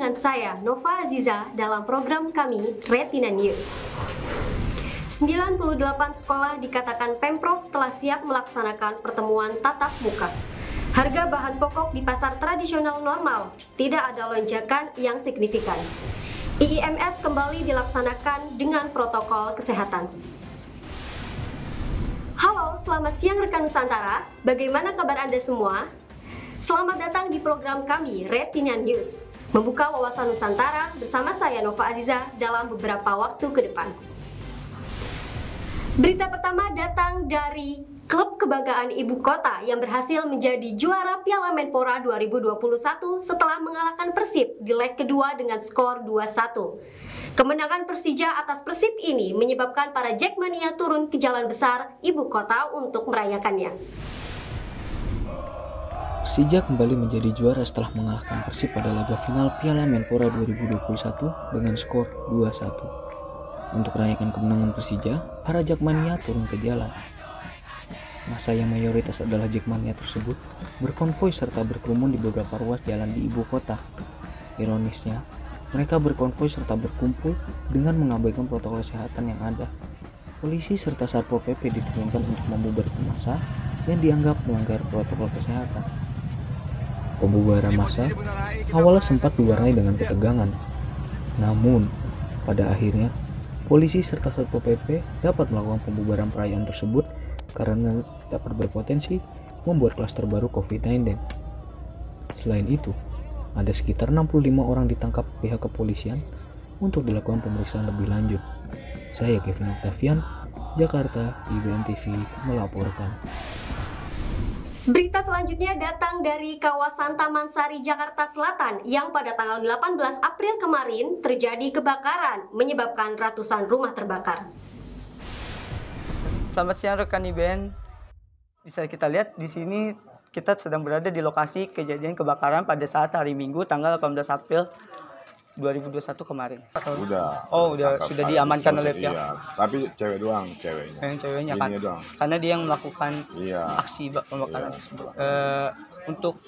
dengan saya, Nova Aziza, dalam program kami, Retina News. 98 sekolah dikatakan Pemprov telah siap melaksanakan pertemuan tatap muka. Harga bahan pokok di pasar tradisional normal, tidak ada lonjakan yang signifikan. IIMS kembali dilaksanakan dengan protokol kesehatan. Halo, selamat siang rekan Nusantara. Bagaimana kabar Anda semua? Selamat datang di program kami, Retina News. Membuka wawasan Nusantara bersama saya Nova Aziza dalam beberapa waktu ke depan. Berita pertama datang dari klub kebanggaan ibu kota yang berhasil menjadi juara Piala Menpora 2021 setelah mengalahkan Persib di leg kedua dengan skor 2-1. Kemenangan Persija atas Persib ini menyebabkan para Jackmania turun ke jalan besar ibu kota untuk merayakannya. Persija kembali menjadi juara setelah mengalahkan Persib pada laga final Piala Menpora 2021 dengan skor 2-1. Untuk merayakan kemenangan Persija, para Jackmania turun ke jalan. Massa yang mayoritas adalah Jackmania tersebut berkonvoi serta berkerumun di beberapa ruas jalan di ibu kota. Ironisnya, mereka berkonvoi serta berkumpul dengan mengabaikan protokol kesehatan yang ada. Polisi serta Satpol PP diturunkan untuk membubarkan massa yang dianggap melanggar protokol kesehatan. Pembubaran massa awalnya sempat diwarnai dengan ketegangan. Namun, pada akhirnya, polisi serta Satpol PP dapat melakukan pembubaran perayaan tersebut karena dapat berpotensi membuat klaster baru COVID-19. Selain itu, ada sekitar 65 orang ditangkap pihak kepolisian untuk dilakukan pemeriksaan lebih lanjut. Saya Kevin Octavian, Jakarta, IBN TV melaporkan. Berita selanjutnya datang dari kawasan Taman Sari, Jakarta Selatan yang pada tanggal 18 April kemarin terjadi kebakaran menyebabkan ratusan rumah terbakar. Selamat siang rekan IBN. Bisa kita lihat di sini kita sedang berada di lokasi kejadian kebakaran pada saat hari Minggu tanggal 18 April 2021 kemarin. Sudah diamankan oleh pihak. Iya, tapi cewek doang, ceweknya. Ceweknya kan. Doang. Karena dia yang melakukan aksi pembakaran tersebut. Untuk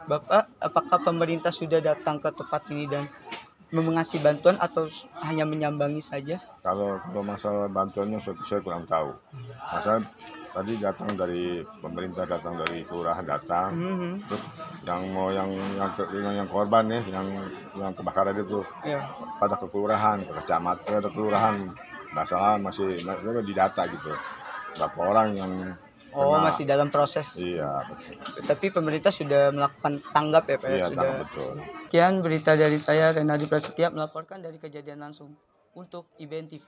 Bapak, apakah pemerintah sudah datang ke tempat ini dan mengasih bantuan atau hanya menyambangi saja? Kalau masalah bantuannya saya kurang tahu. Masalah tadi datang dari pemerintah, datang dari kelurahan datang, terus yang korban ya, yang kebakaran itu pada ke kelurahan, ke kecamatan, ada kelurahan, masalah masih didata gitu, berapa orang yang masih dalam proses. Iya, betul. Tapi pemerintah sudah melakukan tanggap ya Pak? Iya, sudah. Betul. Sekian berita dari saya, Renadi Prasetya, melaporkan dari kejadian langsung untuk IBN TV.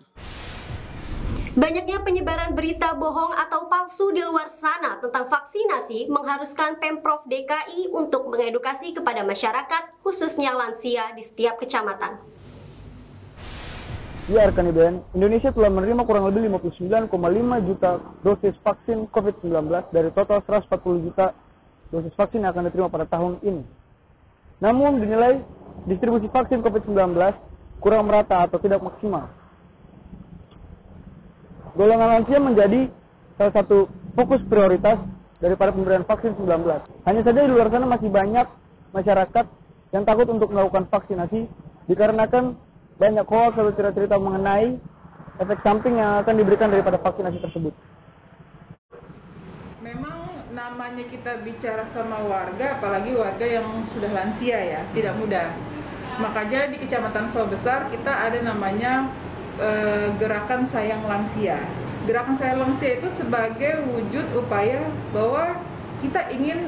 Banyaknya penyebaran berita bohong atau palsu di luar sana tentang vaksinasi mengharuskan Pemprov DKI untuk mengedukasi kepada masyarakat, khususnya lansia di setiap kecamatan. Ya, rekan IBN, Indonesia telah menerima kurang lebih 59,5 juta dosis vaksin COVID-19 dari total 140 juta dosis vaksin yang akan diterima pada tahun ini. Namun dinilai distribusi vaksin COVID-19 kurang merata atau tidak maksimal. Golongan lansia menjadi salah satu fokus prioritas daripada pemberian vaksin 19. Hanya saja di luar sana masih banyak masyarakat yang takut untuk melakukan vaksinasi dikarenakan banyak hoax atau cerita-cerita mengenai efek samping yang akan diberikan daripada vaksinasi tersebut. Memang namanya kita bicara sama warga, apalagi warga yang sudah lansia ya, tidak mudah. Makanya di Kecamatan Sawah Besar kita ada namanya Gerakan Sayang Lansia. Gerakan Sayang Lansia itu sebagai wujud upaya bahwa kita ingin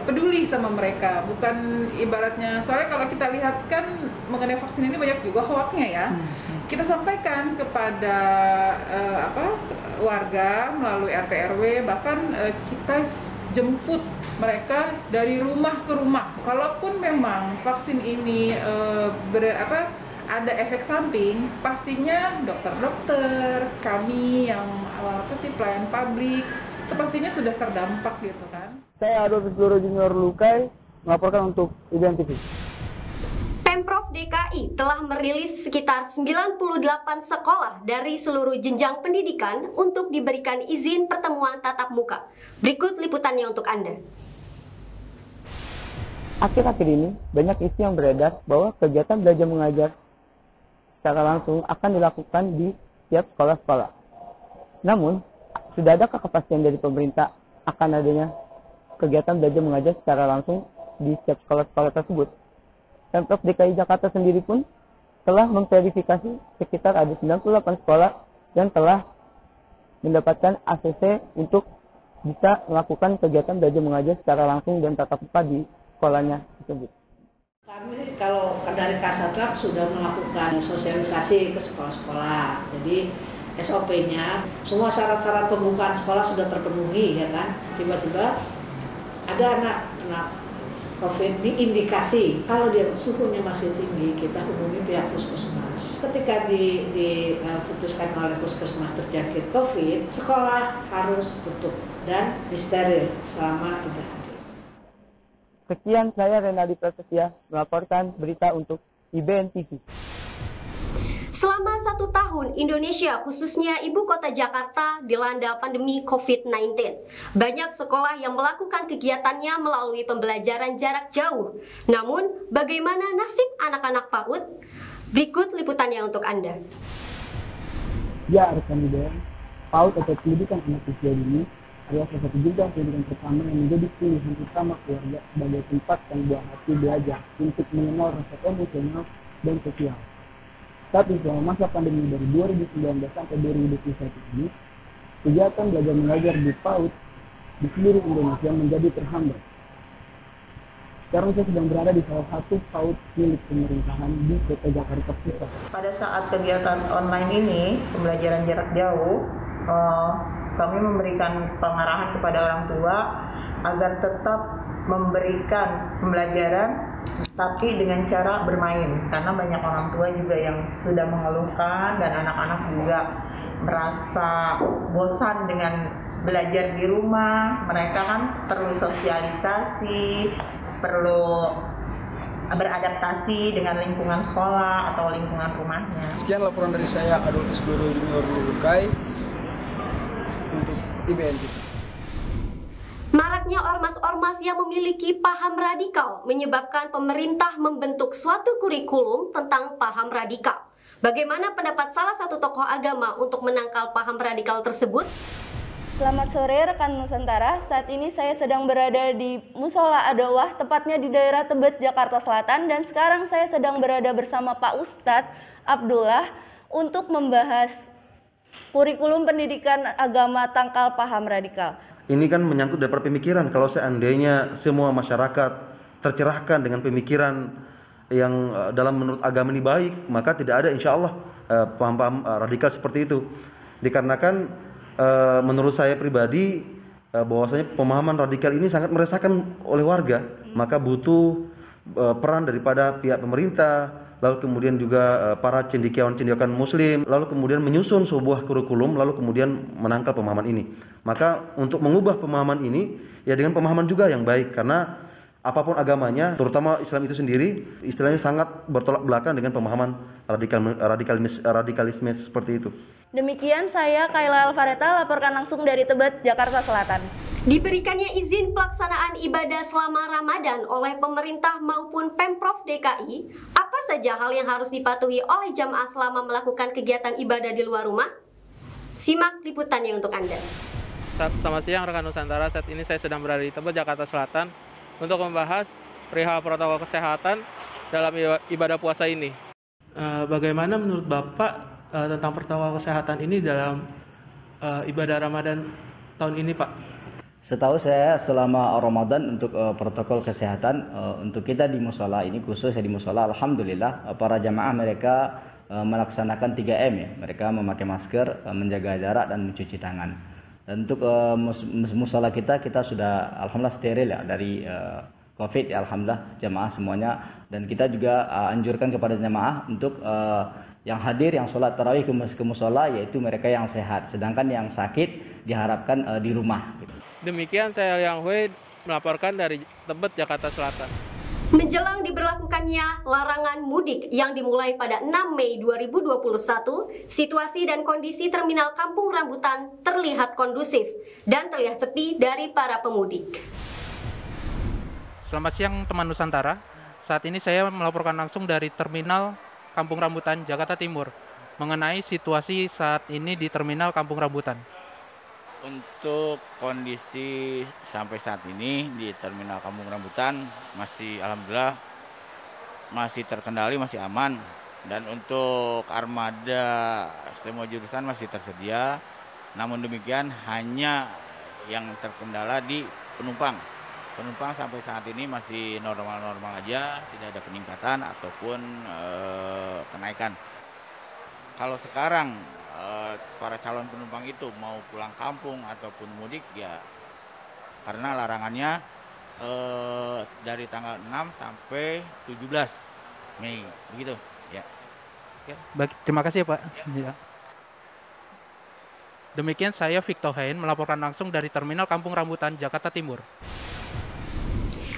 peduli sama mereka, bukan ibaratnya, soalnya kalau kita lihat kan mengenai vaksin ini banyak juga hoaxnya ya. Kita sampaikan kepada warga melalui RT RW, bahkan kita jemput mereka dari rumah ke rumah. Kalaupun memang vaksin ini ada efek samping, pastinya dokter-dokter, kami yang pelayan publik, itu pastinya sudah terdampak gitu kan. Saya Adolfus Loro Junior Lukai, melaporkan untuk IBN TV. Pemprov DKI telah merilis sekitar 98 sekolah dari seluruh jenjang pendidikan untuk diberikan izin pertemuan tatap muka. Berikut liputannya untuk Anda. Akhir-akhir ini banyak isu yang beredar bahwa kegiatan belajar mengajar secara langsung akan dilakukan di setiap sekolah-sekolah. Namun, sudah adakah kepastian dari pemerintah akan adanya kegiatan belajar mengajar secara langsung di setiap sekolah-sekolah tersebut? Pemprov DKI Jakarta sendiri pun telah memverifikasi sekitar ada 98 sekolah yang telah mendapatkan ACC untuk bisa melakukan kegiatan belajar mengajar secara langsung dan tatap muka di sekolahnya tersebut. Kami kalau dari Kasatgas sudah melakukan sosialisasi ke sekolah-sekolah. Jadi SOP-nya semua syarat-syarat pembukaan sekolah sudah terpenuhi, ya kan? Tiba-tiba ada anak COVID diindikasi, kalau dia suhunya masih tinggi, kita hubungi pihak puskesmas. Ketika diputuskan oleh puskesmas terjangkit COVID, sekolah harus tutup dan disteril selama 3 hari. Sekian, saya Renaldi Prasetya melaporkan berita untuk IBN TV. Selama 1 tahun, Indonesia, khususnya Ibu Kota Jakarta, dilanda pandemi COVID-19. Banyak sekolah yang melakukan kegiatannya melalui pembelajaran jarak jauh. Namun, bagaimana nasib anak-anak PAUD? Berikut liputannya untuk Anda. Ya, rekan IBN, PAUD atau pendidikan anak usia dini adalah salah satu jenjang pendidikan pertama yang menjadi pilihan utama keluarga sebagai tempat yang buah hati belajar untuk mengenal rasa emosional dan sosial. Tapi selama masa pandemi dari 2019 sampai 2021 ini, kegiatan belajar mengajar di PAUD di seluruh Indonesia menjadi terhambat. Sekarang saya sedang berada di salah satu PAUD milik pemerintahan di Kota Jakarta Pusat. Pada saat kegiatan online ini, pembelajaran jarak jauh, kami memberikan pengarahan kepada orang tua agar tetap memberikan pembelajaran tapi dengan cara bermain, karena banyak orang tua juga yang sudah mengeluhkan dan anak-anak juga merasa bosan dengan belajar di rumah. Mereka kan perlu sosialisasi, perlu beradaptasi dengan lingkungan sekolah atau lingkungan rumahnya. Sekian laporan dari saya, Adolfus Guru Junior Lukai untuk IBN TV. Maraknya ormas-ormas yang memiliki paham radikal menyebabkan pemerintah membentuk suatu kurikulum tentang paham radikal. Bagaimana pendapat salah satu tokoh agama untuk menangkal paham radikal tersebut? Selamat sore rekan Nusantara, saat ini saya sedang berada di Musola Adawah, tepatnya di daerah Tebet, Jakarta Selatan, dan sekarang saya sedang berada bersama Pak Ustadz Abdullah untuk membahas kurikulum pendidikan agama tangkal paham radikal. Ini kan menyangkut daripada pemikiran. Kalau seandainya semua masyarakat tercerahkan dengan pemikiran yang dalam menurut agama ini baik, maka tidak ada insya Allah paham-paham radikal seperti itu. Dikarenakan menurut saya pribadi bahwasanya pemahaman radikal ini sangat meresahkan oleh warga, maka butuh peran daripada pihak pemerintah, lalu kemudian juga para cendekiawan-cendekiawan muslim, lalu kemudian menyusun sebuah kurikulum, lalu kemudian menangkal pemahaman ini. Maka untuk mengubah pemahaman ini, ya dengan pemahaman juga yang baik, karena apapun agamanya, terutama Islam itu sendiri, istilahnya sangat bertolak belakang dengan pemahaman radikalisme seperti itu. Demikian saya Kayla Alvareta laporkan langsung dari Tebet, Jakarta Selatan. Diberikannya izin pelaksanaan ibadah selama Ramadan oleh pemerintah maupun Pemprov DKI, apa saja hal yang harus dipatuhi oleh jamaah selama melakukan kegiatan ibadah di luar rumah? Simak liputannya untuk Anda. Selamat siang rekan Nusantara, saat ini saya sedang berada di Tebet, Jakarta Selatan untuk membahas perihal protokol kesehatan dalam ibadah puasa ini. Bagaimana menurut Bapak tentang protokol kesehatan ini dalam ibadah Ramadan tahun ini, Pak? Setahu saya selama Ramadan untuk protokol kesehatan untuk kita di musola ini, khususnya di musola, alhamdulillah para jamaah mereka melaksanakan 3M ya. Mereka memakai masker, menjaga jarak dan mencuci tangan. Dan untuk musola kita sudah alhamdulillah steril ya dari COVID ya, alhamdulillah jamaah semuanya. Dan kita juga anjurkan kepada jamaah untuk yang hadir, yang sholat tarawih ke musola, yaitu mereka yang sehat. Sedangkan yang sakit diharapkan di rumah. Demikian saya Yang Hui melaporkan dari Tebet, Jakarta Selatan. Menjelang diberlakukannya larangan mudik yang dimulai pada 6 Mei 2021, situasi dan kondisi terminal Kampung Rambutan terlihat kondusif dan terlihat sepi dari para pemudik. Selamat siang teman Nusantara. Saat ini saya melaporkan langsung dari Terminal Kampung Rambutan, Jakarta Timur, mengenai situasi saat ini di Terminal Kampung Rambutan. Untuk kondisi sampai saat ini di Terminal Kampung Rambutan masih alhamdulillah masih terkendali, masih aman. Dan untuk armada semua jurusan masih tersedia. Namun demikian hanya yang terkendala di penumpang. Penumpang sampai saat ini masih normal-normal aja, tidak ada peningkatan ataupun kenaikan. Kalau sekarang para calon penumpang itu mau pulang kampung ataupun mudik ya karena larangannya dari tanggal 6 sampai 17 Mei begitu ya. Baik, terima kasih ya Pak. Ya. Demikian saya Victor Hein melaporkan langsung dari Terminal Kampung Rambutan, Jakarta Timur.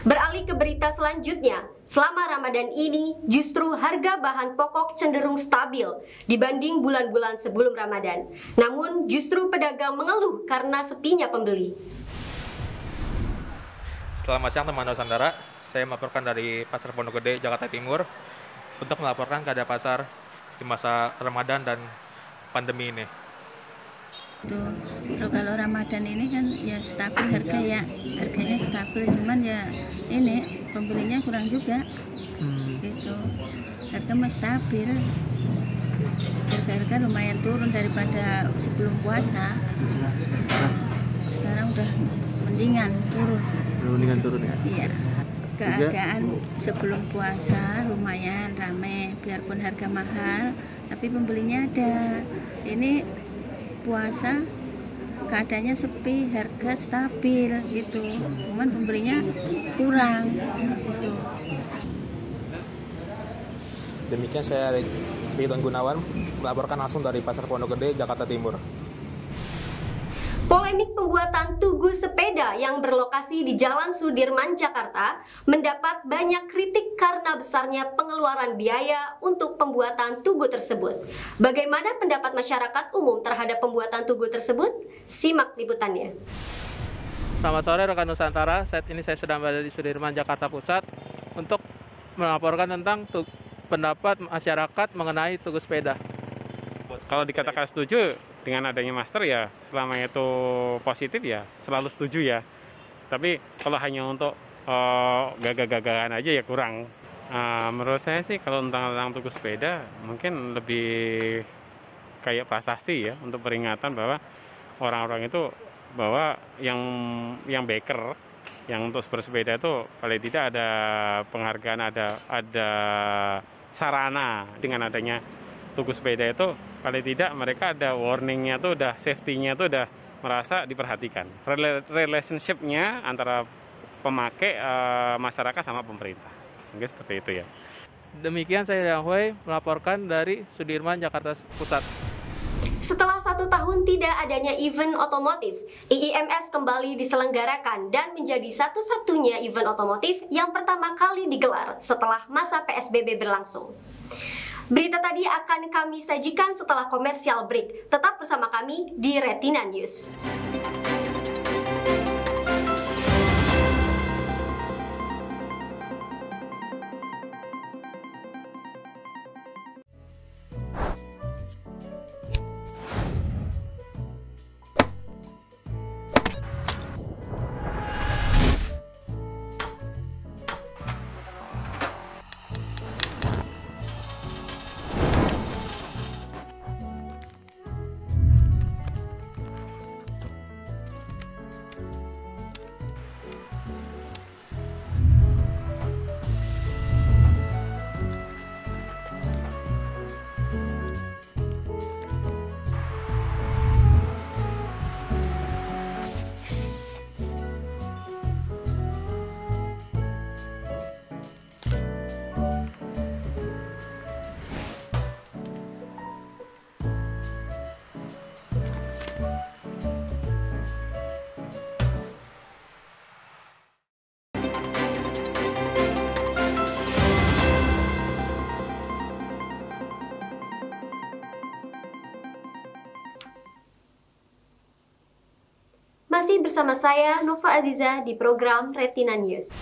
Beralih ke berita selanjutnya, selama Ramadan ini justru harga bahan pokok cenderung stabil dibanding bulan-bulan sebelum Ramadan. Namun justru pedagang mengeluh karena sepinya pembeli. Selamat siang teman Nusantara, saya melaporkan dari Pasar Pondok Gede, Jakarta Timur untuk melaporkan keadaan pasar di masa Ramadan dan pandemi ini. Kalau Ramadan ini kan ya stabil harganya stabil, cuman ya ini pembelinya kurang juga gitu. Harga masih stabil, harga lumayan turun daripada sebelum puasa. Sekarang udah mendingan turun ya. Iya. Keadaan sebelum puasa lumayan ramai, biarpun harga mahal tapi pembelinya ada. Ini puasa keadaannya sepi, harga stabil gitu, cuman pembelinya kurang gitu. Demikian saya Ridwan Gunawan melaporkan langsung dari Pasar Pondok Gede, Jakarta Timur. Polemik pembuatan tugu sepeda yang berlokasi di Jalan Sudirman, Jakarta mendapat banyak kritik karena besarnya pengeluaran biaya untuk pembuatan tugu tersebut. Bagaimana pendapat masyarakat umum terhadap pembuatan tugu tersebut? Simak liputannya. Selamat sore rekan Nusantara, saat ini saya sedang berada di Sudirman, Jakarta Pusat untuk melaporkan tentang pendapat masyarakat mengenai tugu sepeda. Kalau dikatakan setuju dengan adanya master ya selama itu positif ya selalu setuju ya. Tapi kalau hanya untuk gagah-gagahan aja ya kurang. Menurut saya sih kalau tentang tugu sepeda mungkin lebih kayak prasasti ya untuk peringatan bahwa orang-orang itu bahwa yang biker yang untuk bersepeda itu paling tidak ada penghargaan, ada sarana. Dengan adanya tugu sepeda itu paling tidak mereka ada warningnya tuh, udah safety-nya tuh udah merasa diperhatikan. Relationship-nya antara pemakai masyarakat sama pemerintah, mungkin seperti itu ya. Demikian saya Liang Hui melaporkan dari Sudirman, Jakarta Pusat. Setelah 1 tahun tidak adanya event otomotif, IIMS kembali diselenggarakan dan menjadi satu-satunya event otomotif yang pertama kali digelar setelah masa PSBB berlangsung. Berita tadi akan kami sajikan setelah komersial break. Tetap bersama kami di Retina News. Masih bersama saya, Nova Aziza, di program Retina News.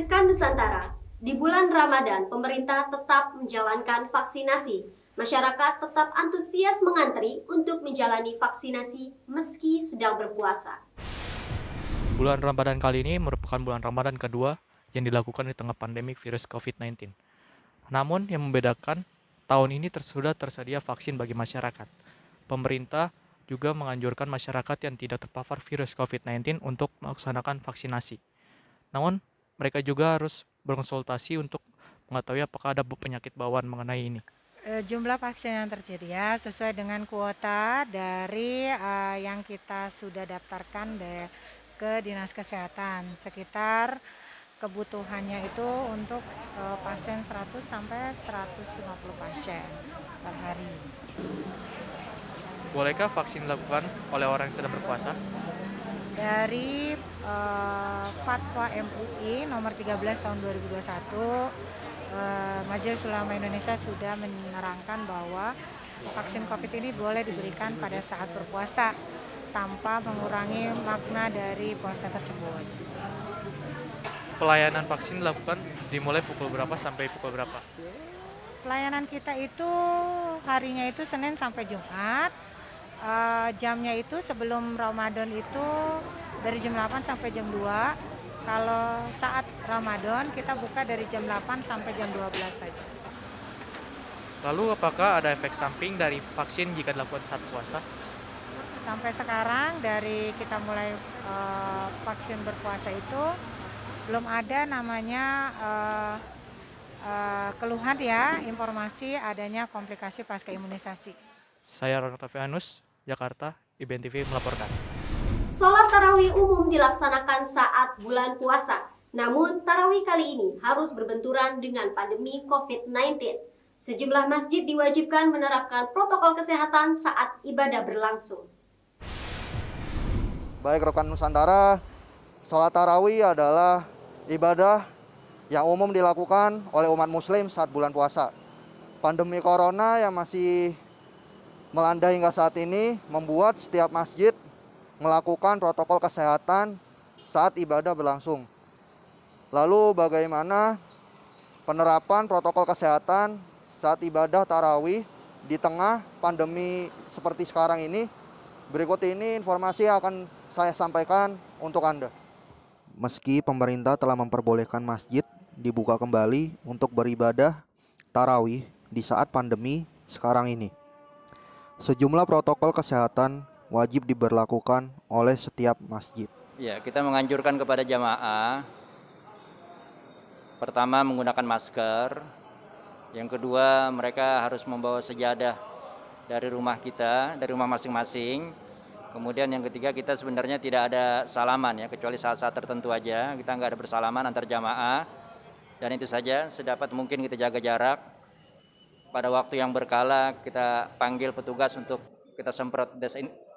Rekan Nusantara, di bulan Ramadan, pemerintah tetap menjalankan vaksinasi. Masyarakat tetap antusias mengantri untuk menjalani vaksinasi meski sedang berpuasa. Bulan Ramadan kali ini merupakan bulan Ramadan kedua yang dilakukan di tengah pandemi virus COVID-19. Namun yang membedakan, tahun ini sudah tersedia vaksin bagi masyarakat. Pemerintah juga menganjurkan masyarakat yang tidak terpapar virus COVID-19 untuk melaksanakan vaksinasi. Namun, mereka juga harus berkonsultasi untuk mengetahui apakah ada penyakit bawaan mengenai ini. Jumlah vaksin yang tersedia sesuai dengan kuota dari yang kita sudah daftarkan ke Dinas Kesehatan. Sekitar kebutuhannya itu untuk pasien 100 sampai 150 pasien per hari. Bolehkah vaksin dilakukan oleh orang yang sedang berpuasa? Dari Fatwa MUI nomor 13 tahun 2021, Majelis Ulama Indonesia sudah menerangkan bahwa vaksin COVID ini boleh diberikan pada saat berpuasa tanpa mengurangi makna dari puasa tersebut. Pelayanan vaksin dilakukan dimulai pukul berapa sampai pukul berapa? Pelayanan kita itu harinya itu Senin sampai Jumat. Jamnya itu sebelum Ramadan itu dari jam 8 sampai jam 2. Kalau saat Ramadan kita buka dari jam 8 sampai jam 12 saja. Lalu apakah ada efek samping dari vaksin jika dilakukan saat puasa? Sampai sekarang dari kita mulai vaksin berpuasa itu belum ada namanya keluhan ya, informasi adanya komplikasi pasca imunisasi. Saya Ronald Tavianus, Jakarta, IBN TV melaporkan. Sholat tarawih umum dilaksanakan saat bulan puasa. Namun, tarawih kali ini harus berbenturan dengan pandemi COVID-19. Sejumlah masjid diwajibkan menerapkan protokol kesehatan saat ibadah berlangsung. Baik rekan Nusantara, sholat tarawih adalah ibadah yang umum dilakukan oleh umat muslim saat bulan puasa. Pandemi corona yang masih melanda hingga saat ini membuat setiap masjid melakukan protokol kesehatan saat ibadah berlangsung. Lalu bagaimana penerapan protokol kesehatan saat ibadah tarawih di tengah pandemi seperti sekarang ini? Berikut ini informasi yang akan saya sampaikan untuk Anda. Meski pemerintah telah memperbolehkan masjid dibuka kembali untuk beribadah tarawih di saat pandemi sekarang ini, sejumlah protokol kesehatan wajib diberlakukan oleh setiap masjid. Ya, kita menganjurkan kepada jamaah, pertama menggunakan masker, yang kedua mereka harus membawa sejadah dari rumah kita, dari rumah masing-masing. Kemudian yang ketiga kita sebenarnya tidak ada salaman ya, kecuali saat-saat tertentu aja, kita nggak ada bersalaman antar jamaah. Dan itu saja, sedapat mungkin kita jaga jarak. Pada waktu yang berkala kita panggil petugas untuk kita semprot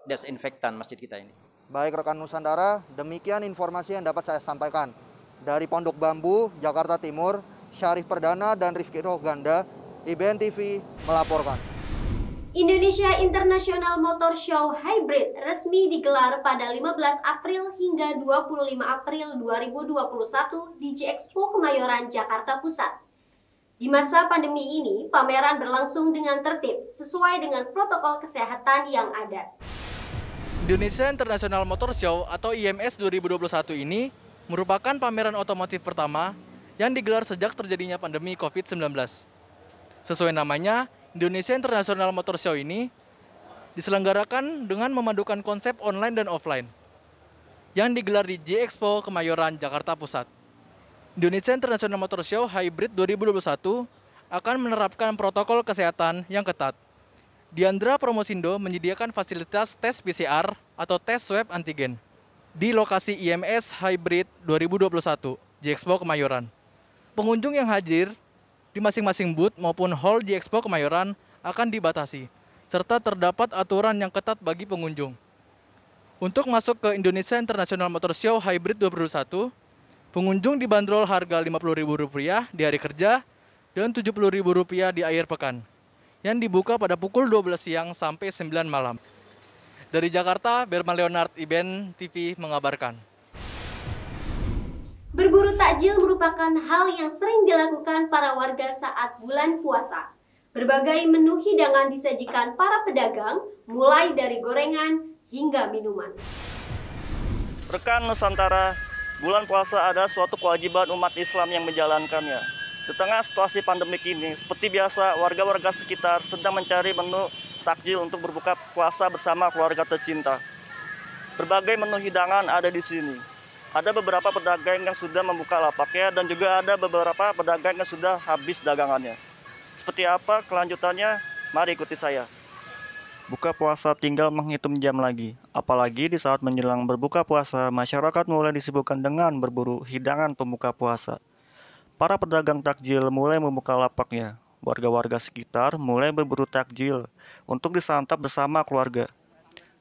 desinfektan masjid kita ini. Baik rekan Nusantara, demikian informasi yang dapat saya sampaikan. Dari Pondok Bambu, Jakarta Timur, Syarif Perdana dan Rifki Rohganda, IBN TV melaporkan. Indonesia International Motor Show Hybrid resmi digelar pada 15 April hingga 25 April 2021 di G-Expo Kemayoran, Jakarta Pusat. Di masa pandemi ini, pameran berlangsung dengan tertib sesuai dengan protokol kesehatan yang ada. Indonesia International Motor Show atau IMS 2021 ini merupakan pameran otomotif pertama yang digelar sejak terjadinya pandemi COVID-19. Sesuai namanya, Indonesia International Motor Show ini diselenggarakan dengan memadukan konsep online dan offline yang digelar di G-Expo Kemayoran, Jakarta Pusat. Indonesia International Motor Show Hybrid 2021 akan menerapkan protokol kesehatan yang ketat. Diandra Promosindo menyediakan fasilitas tes PCR atau tes swab antigen di lokasi IMS Hybrid 2021 G-Expo Kemayoran. Pengunjung yang hadir di masing-masing booth maupun hall G-Expo Kemayoran akan dibatasi, serta terdapat aturan yang ketat bagi pengunjung. Untuk masuk ke Indonesia International Motor Show Hybrid 2021, pengunjung dibanderol harga Rp50.000 di hari kerja dan Rp70.000 di akhir pekan, yang dibuka pada pukul 12 siang sampai 9 malam. Dari Jakarta, Berman Leonard, IBN TV mengabarkan. Berburu takjil merupakan hal yang sering dilakukan para warga saat bulan puasa. Berbagai menu hidangan disajikan para pedagang, mulai dari gorengan hingga minuman. Rekan Nusantara, bulan puasa ada suatu kewajiban umat Islam yang menjalankannya. Di tengah situasi pandemik ini, seperti biasa, warga-warga sekitar sedang mencari menu takjil untuk berbuka puasa bersama keluarga tercinta. Berbagai menu hidangan ada di sini. Ada beberapa pedagang yang sudah membuka lapaknya dan juga ada beberapa pedagang yang sudah habis dagangannya. Seperti apa kelanjutannya? Mari ikuti saya. Buka puasa tinggal menghitung jam lagi. Apalagi di saat menjelang berbuka puasa, masyarakat mulai disibukkan dengan berburu hidangan pembuka puasa. Para pedagang takjil mulai membuka lapaknya. Warga-warga sekitar mulai berburu takjil untuk disantap bersama keluarga.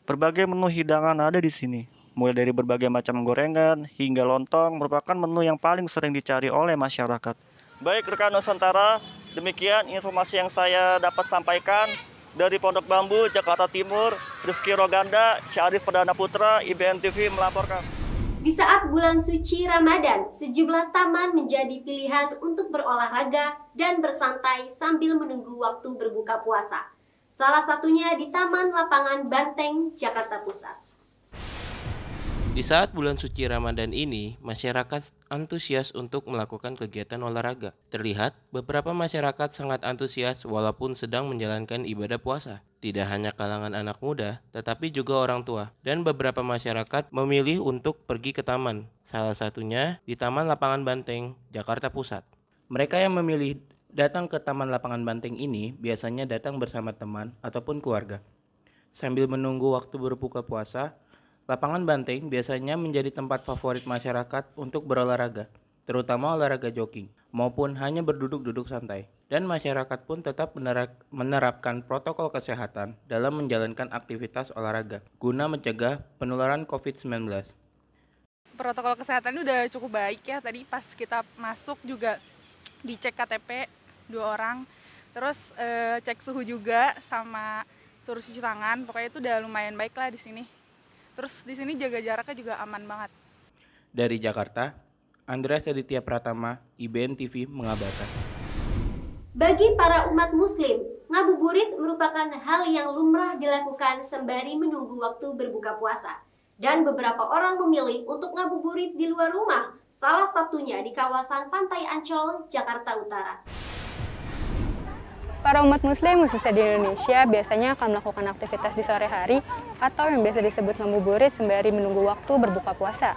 Berbagai menu hidangan ada di sini. Mulai dari berbagai macam gorengan hingga lontong merupakan menu yang paling sering dicari oleh masyarakat. Baik rekan Nusantara, demikian informasi yang saya dapat sampaikan dari Pondok Bambu, Jakarta Timur. Rizky Roganda, Syarif Perdana Putra, IBN TV melaporkan. Di saat bulan suci Ramadan, sejumlah taman menjadi pilihan untuk berolahraga dan bersantai sambil menunggu waktu berbuka puasa. Salah satunya di Taman Lapangan Banteng, Jakarta Pusat. Di saat bulan suci Ramadan ini, masyarakat antusias untuk melakukan kegiatan olahraga. Terlihat beberapa masyarakat sangat antusias walaupun sedang menjalankan ibadah puasa. Tidak hanya kalangan anak muda, tetapi juga orang tua. Dan beberapa masyarakat memilih untuk pergi ke taman. Salah satunya di Taman Lapangan Banteng, Jakarta Pusat. Mereka yang memilih datang ke Taman Lapangan Banteng ini biasanya datang bersama teman ataupun keluarga. Sambil menunggu waktu berbuka puasa, Lapangan Banteng biasanya menjadi tempat favorit masyarakat untuk berolahraga, terutama olahraga jogging, maupun hanya berduduk-duduk santai. Dan masyarakat pun tetap menerapkan protokol kesehatan dalam menjalankan aktivitas olahraga, guna mencegah penularan COVID-19. Protokol kesehatan udah cukup baik ya, tadi pas kita masuk juga dicek KTP 2 orang, terus cek suhu juga sama suruh cuci tangan, pokoknya itu udah lumayan baik lah di sini. Terus di sini jaga jaraknya juga aman banget. Dari Jakarta, Andreas Aditya Pratama, IBN TV mengabarkan. Bagi para umat muslim, ngabuburit merupakan hal yang lumrah dilakukan sembari menunggu waktu berbuka puasa. Dan beberapa orang memilih untuk ngabuburit di luar rumah, salah satunya di kawasan Pantai Ancol, Jakarta Utara. Para umat muslim khususnya di Indonesia biasanya akan melakukan aktivitas di sore hari atau yang biasa disebut ngabuburit sembari menunggu waktu berbuka puasa.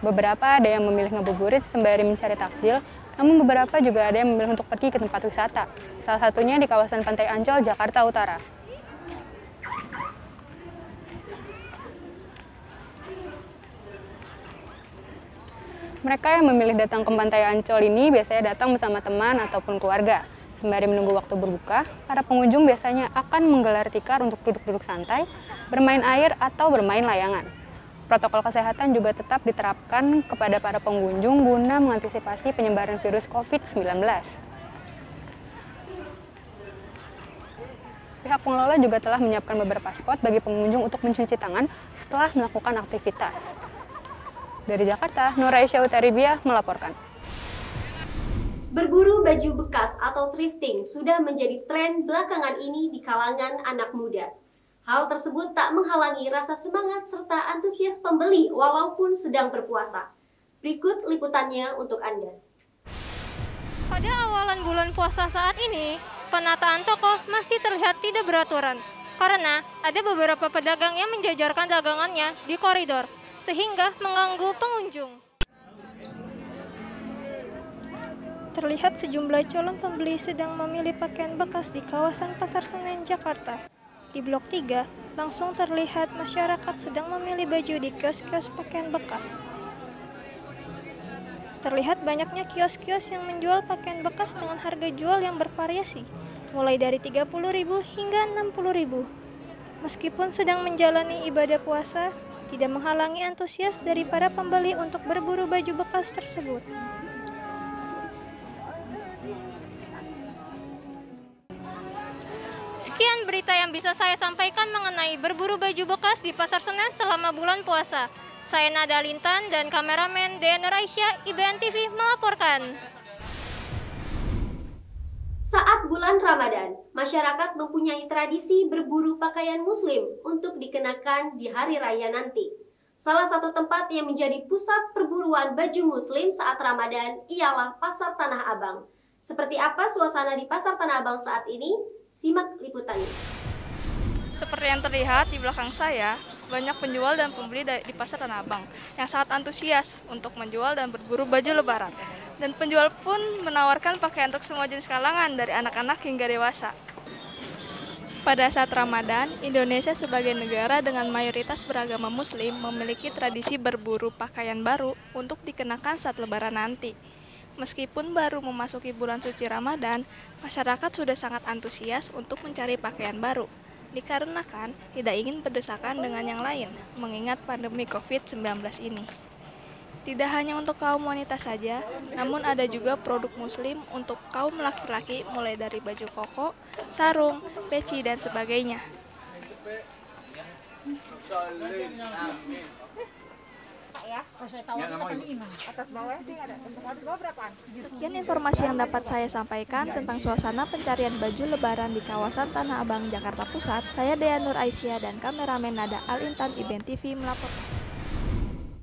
Beberapa ada yang memilih ngabuburit sembari mencari takjil, namun beberapa juga ada yang memilih untuk pergi ke tempat wisata. Salah satunya di kawasan Pantai Ancol, Jakarta Utara. Mereka yang memilih datang ke Pantai Ancol ini biasanya datang bersama teman ataupun keluarga. Sembari menunggu waktu berbuka, para pengunjung biasanya akan menggelar tikar untuk duduk-duduk santai, bermain air, atau bermain layangan. Protokol kesehatan juga tetap diterapkan kepada para pengunjung guna mengantisipasi penyebaran virus COVID-19. Pihak pengelola juga telah menyiapkan beberapa spot bagi pengunjung untuk mencuci tangan setelah melakukan aktivitas. Dari Jakarta, Nur Aisyah Utaribia melaporkan. Berburu baju bekas atau thrifting sudah menjadi tren belakangan ini di kalangan anak muda. Hal tersebut tak menghalangi rasa semangat serta antusias pembeli walaupun sedang berpuasa. Berikut liputannya untuk Anda. Pada awalan bulan puasa saat ini, penataan toko masih terlihat tidak beraturan karena ada beberapa pedagang yang menjajarkan dagangannya di koridor sehingga mengganggu pengunjung. Terlihat sejumlah calon pembeli sedang memilih pakaian bekas di kawasan Pasar Senen, Jakarta. Di Blok 3, langsung terlihat masyarakat sedang memilih baju di kios-kios pakaian bekas. Terlihat banyaknya kios-kios yang menjual pakaian bekas dengan harga jual yang bervariasi, mulai dari Rp30.000 hingga Rp60.000. Meskipun sedang menjalani ibadah puasa, tidak menghalangi antusias dari para pembeli untuk berburu baju bekas tersebut. Sekian berita yang bisa saya sampaikan mengenai berburu baju bekas di Pasar Senen selama bulan puasa. Saya Nada Lintan dan kameramen Deanur Aisyah, IBN TV melaporkan. Saat bulan Ramadan, masyarakat mempunyai tradisi berburu pakaian muslim untuk dikenakan di hari raya nanti. Salah satu tempat yang menjadi pusat perburuan baju muslim saat Ramadan ialah Pasar Tanah Abang. Seperti apa suasana di Pasar Tanah Abang saat ini? Simak liputannya. Seperti yang terlihat di belakang saya, banyak penjual dan pembeli di Pasar Tanah Abang yang sangat antusias untuk menjual dan berburu baju lebaran. Dan penjual pun menawarkan pakaian untuk semua jenis kalangan, dari anak-anak hingga dewasa. Pada saat Ramadan, Indonesia sebagai negara dengan mayoritas beragama muslim memiliki tradisi berburu pakaian baru untuk dikenakan saat lebaran nanti. Meskipun baru memasuki bulan suci Ramadan, masyarakat sudah sangat antusias untuk mencari pakaian baru. Dikarenakan tidak ingin berdesakan dengan yang lain, mengingat pandemi COVID-19 ini. Tidak hanya untuk kaum wanita saja, namun ada juga produk muslim untuk kaum laki-laki mulai dari baju koko, sarung, peci, dan sebagainya. Sekian informasi yang dapat saya sampaikan tentang suasana pencarian baju lebaran di kawasan Tanah Abang, Jakarta Pusat. Saya Deanur Aisyah dan kameramen Nada Al-Intan IBN TV melaporkan.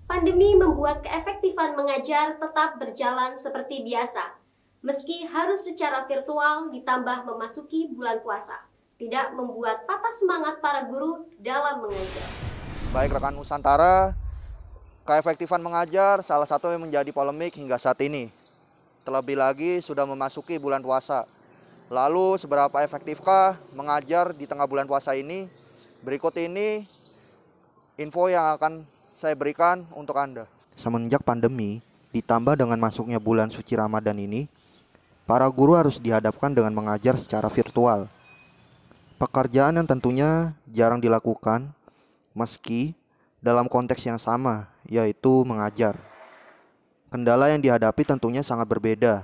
Pandemi membuat keefektifan mengajar tetap berjalan seperti biasa, meski harus secara virtual ditambah memasuki bulan puasa. Tidak membuat patah semangat para guru dalam mengajar. Baik rekan Nusantara, keefektifan mengajar salah satu yang menjadi polemik hingga saat ini. Terlebih lagi sudah memasuki bulan puasa. Lalu seberapa efektifkah mengajar di tengah bulan puasa ini? Berikut ini info yang akan saya berikan untuk Anda. Semenjak pandemi, ditambah dengan masuknya bulan suci Ramadan ini, para guru harus dihadapkan dengan mengajar secara virtual. Pekerjaan yang tentunya jarang dilakukan, meski dalam konteks yang sama, yaitu mengajar. Kendala yang dihadapi tentunya sangat berbeda,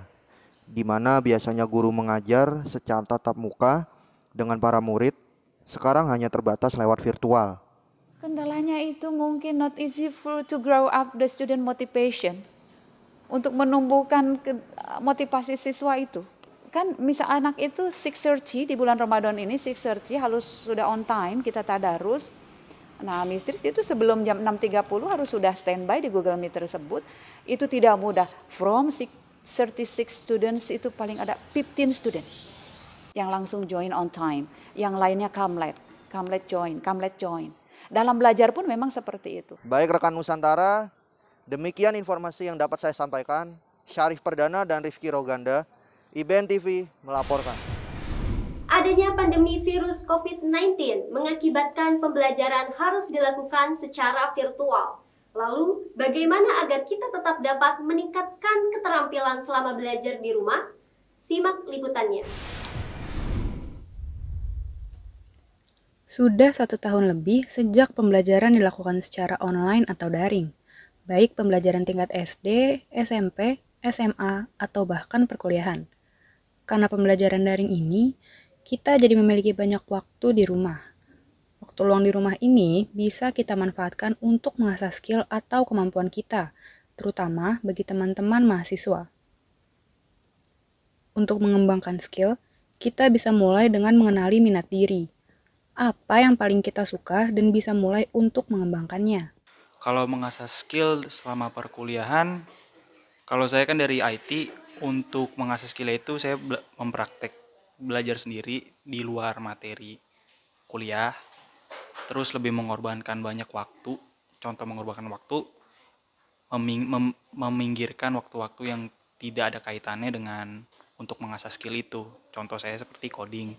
di mana biasanya guru mengajar secara tatap muka dengan para murid, sekarang hanya terbatas lewat virtual. Kendalanya itu mungkin not easy to grow up the student motivation. Untuk menumbuhkan motivasi siswa itu. Kan misal anak itu 6:30 di bulan Ramadan ini, 6:30 harus sudah on time, kita tadarus. Nah, misteri itu sebelum jam 6.30 harus sudah standby di Google Meet tersebut. Itu tidak mudah. From 36 students itu paling ada 15 student yang langsung join on time. Yang lainnya come late join. Dalam belajar pun memang seperti itu. Baik rekan Nusantara, demikian informasi yang dapat saya sampaikan. Syarif Perdana dan Rifki Roganda, IBN TV melaporkan. Adanya pandemi virus COVID-19 mengakibatkan pembelajaran harus dilakukan secara virtual. Lalu, bagaimana agar kita tetap dapat meningkatkan keterampilan selama belajar di rumah? Simak liputannya. Sudah 1 tahun lebih sejak pembelajaran dilakukan secara online atau daring, baik pembelajaran tingkat SD, SMP, SMA, atau bahkan perkuliahan. Karena pembelajaran daring ini, kita jadi memiliki banyak waktu di rumah. Waktu luang di rumah ini bisa kita manfaatkan untuk mengasah skill atau kemampuan kita, terutama bagi teman-teman mahasiswa. Untuk mengembangkan skill, kita bisa mulai dengan mengenali minat diri. Apa yang paling kita suka dan bisa mulai untuk mengembangkannya. Kalau mengasah skill selama perkuliahan, kalau saya kan dari IT, untuk mengasah skill itu saya belajar sendiri di luar materi kuliah, terus lebih mengorbankan banyak waktu. Contoh mengorbankan waktu, meminggirkan waktu-waktu yang tidak ada kaitannya dengan untuk mengasah skill itu. Contoh saya seperti coding,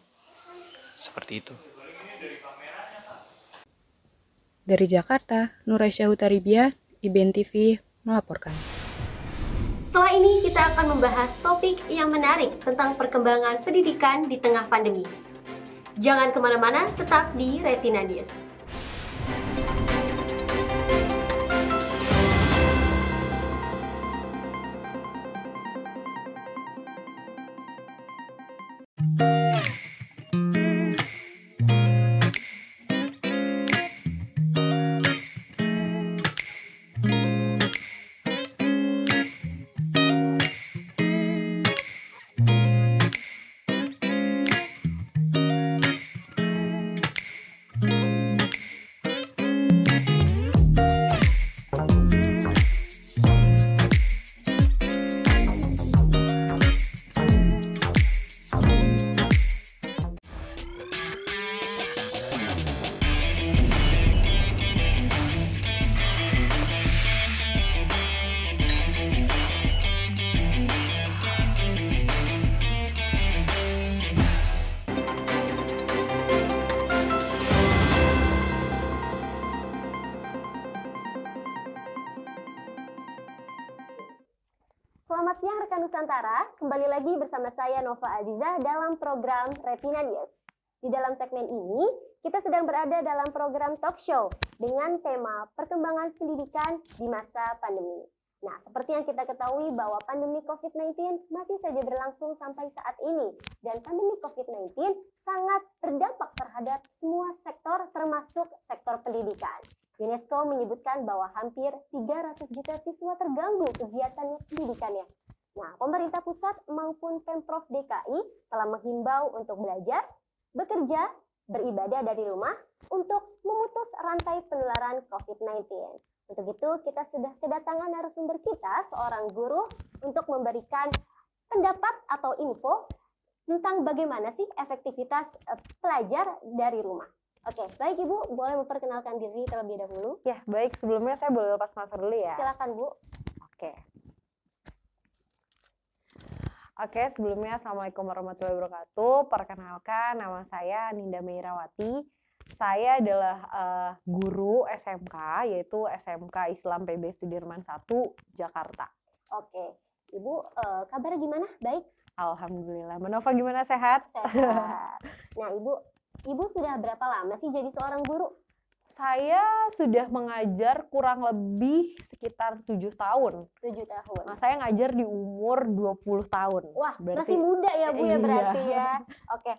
seperti itu. Dari Jakarta, Nuraisyah Hutaribia, IBN TV melaporkan. Setelah ini kita akan membahas topik yang menarik tentang perkembangan pendidikan di tengah pandemi. Jangan kemana-mana, tetap di Retina News. Nusantara, kembali lagi bersama saya Nova Aziza dalam program Retina News. Di dalam segmen ini, kita sedang berada dalam program talk show dengan tema perkembangan pendidikan di masa pandemi. Nah, seperti yang kita ketahui bahwa pandemi COVID-19 masih saja berlangsung sampai saat ini. Dan pandemi COVID-19 sangat berdampak terhadap semua sektor termasuk sektor pendidikan. UNESCO menyebutkan bahwa hampir 300 juta siswa terganggu kegiatan pendidikannya. Nah, pemerintah pusat maupun Pemprov DKI telah menghimbau untuk belajar, bekerja, beribadah dari rumah untuk memutus rantai penularan COVID-19. Untuk itu, kita sudah kedatangan narasumber kita, seorang guru, untuk memberikan pendapat atau info tentang bagaimana sih efektivitas pelajar dari rumah. Oke, baik Ibu, boleh memperkenalkan diri terlebih dahulu? Ya, baik. Sebelumnya saya boleh lepas masker dulu ya. Silakan Bu. Oke, sebelumnya Assalamualaikum warahmatullahi wabarakatuh. Perkenalkan, nama saya Ninda Meirawati. Saya adalah guru SMK, yaitu SMK Islam PB Sudirman 1, Jakarta. Oke, Ibu kabarnya gimana? Baik? Alhamdulillah. Menova gimana, sehat? Sehat. Nah, Ibu sudah berapa lama sih jadi seorang guru? Saya sudah mengajar kurang lebih sekitar 7 tahun. 7 tahun. Nah, saya ngajar di umur 20 tahun. Wah, berarti, masih muda ya Bu ya berarti iya. ya. Oke,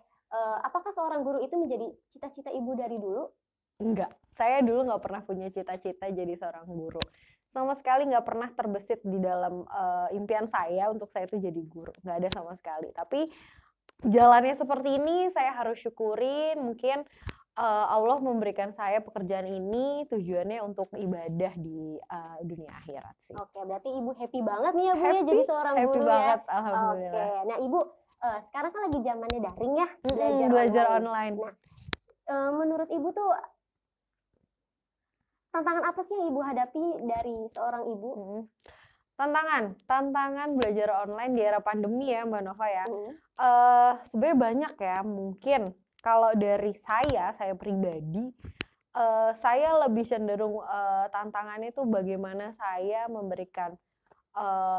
apakah seorang guru itu menjadi cita-cita Ibu dari dulu? Enggak, saya dulu nggak pernah punya cita-cita jadi seorang guru. Sama sekali nggak pernah terbesit di dalam impian saya untuk saya itu jadi guru. Nggak ada sama sekali. Tapi jalannya seperti ini saya harus syukurin. Mungkin Allah memberikan saya pekerjaan ini tujuannya untuk ibadah di dunia akhirat sih. Oke, berarti Ibu happy banget nih ya Bu ya jadi seorang happy guru banget, ya. alhamdulillah. Oke, nah Ibu sekarang kan lagi zamannya daring ya, belajar online. Nah, menurut Ibu tuh tantangan apa sih yang Ibu hadapi dari seorang ibu? Tantangan belajar online di era pandemi ya Mbak Nova ya. Sebenarnya banyak ya, mungkin kalau dari saya pribadi, saya lebih cenderung tantangannya itu bagaimana saya memberikan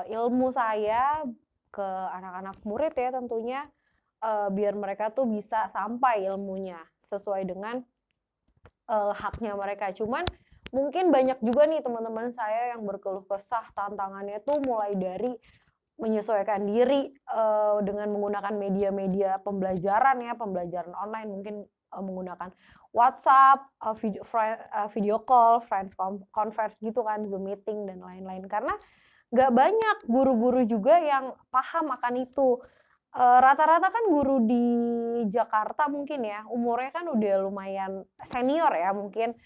ilmu saya ke anak-anak murid ya tentunya, biar mereka tuh bisa sampai ilmunya sesuai dengan haknya mereka. Cuman mungkin banyak juga nih teman-teman saya yang berkeluh kesah tantangannya tuh mulai dari menyesuaikan diri dengan menggunakan media-media pembelajaran ya, pembelajaran online, mungkin menggunakan WhatsApp, video call, friends conference gitu kan, Zoom meeting dan lain-lain. Karena nggak banyak guru-guru juga yang paham akan itu. Rata-rata kan guru di Jakarta mungkin ya, umurnya kan udah lumayan senior ya mungkin.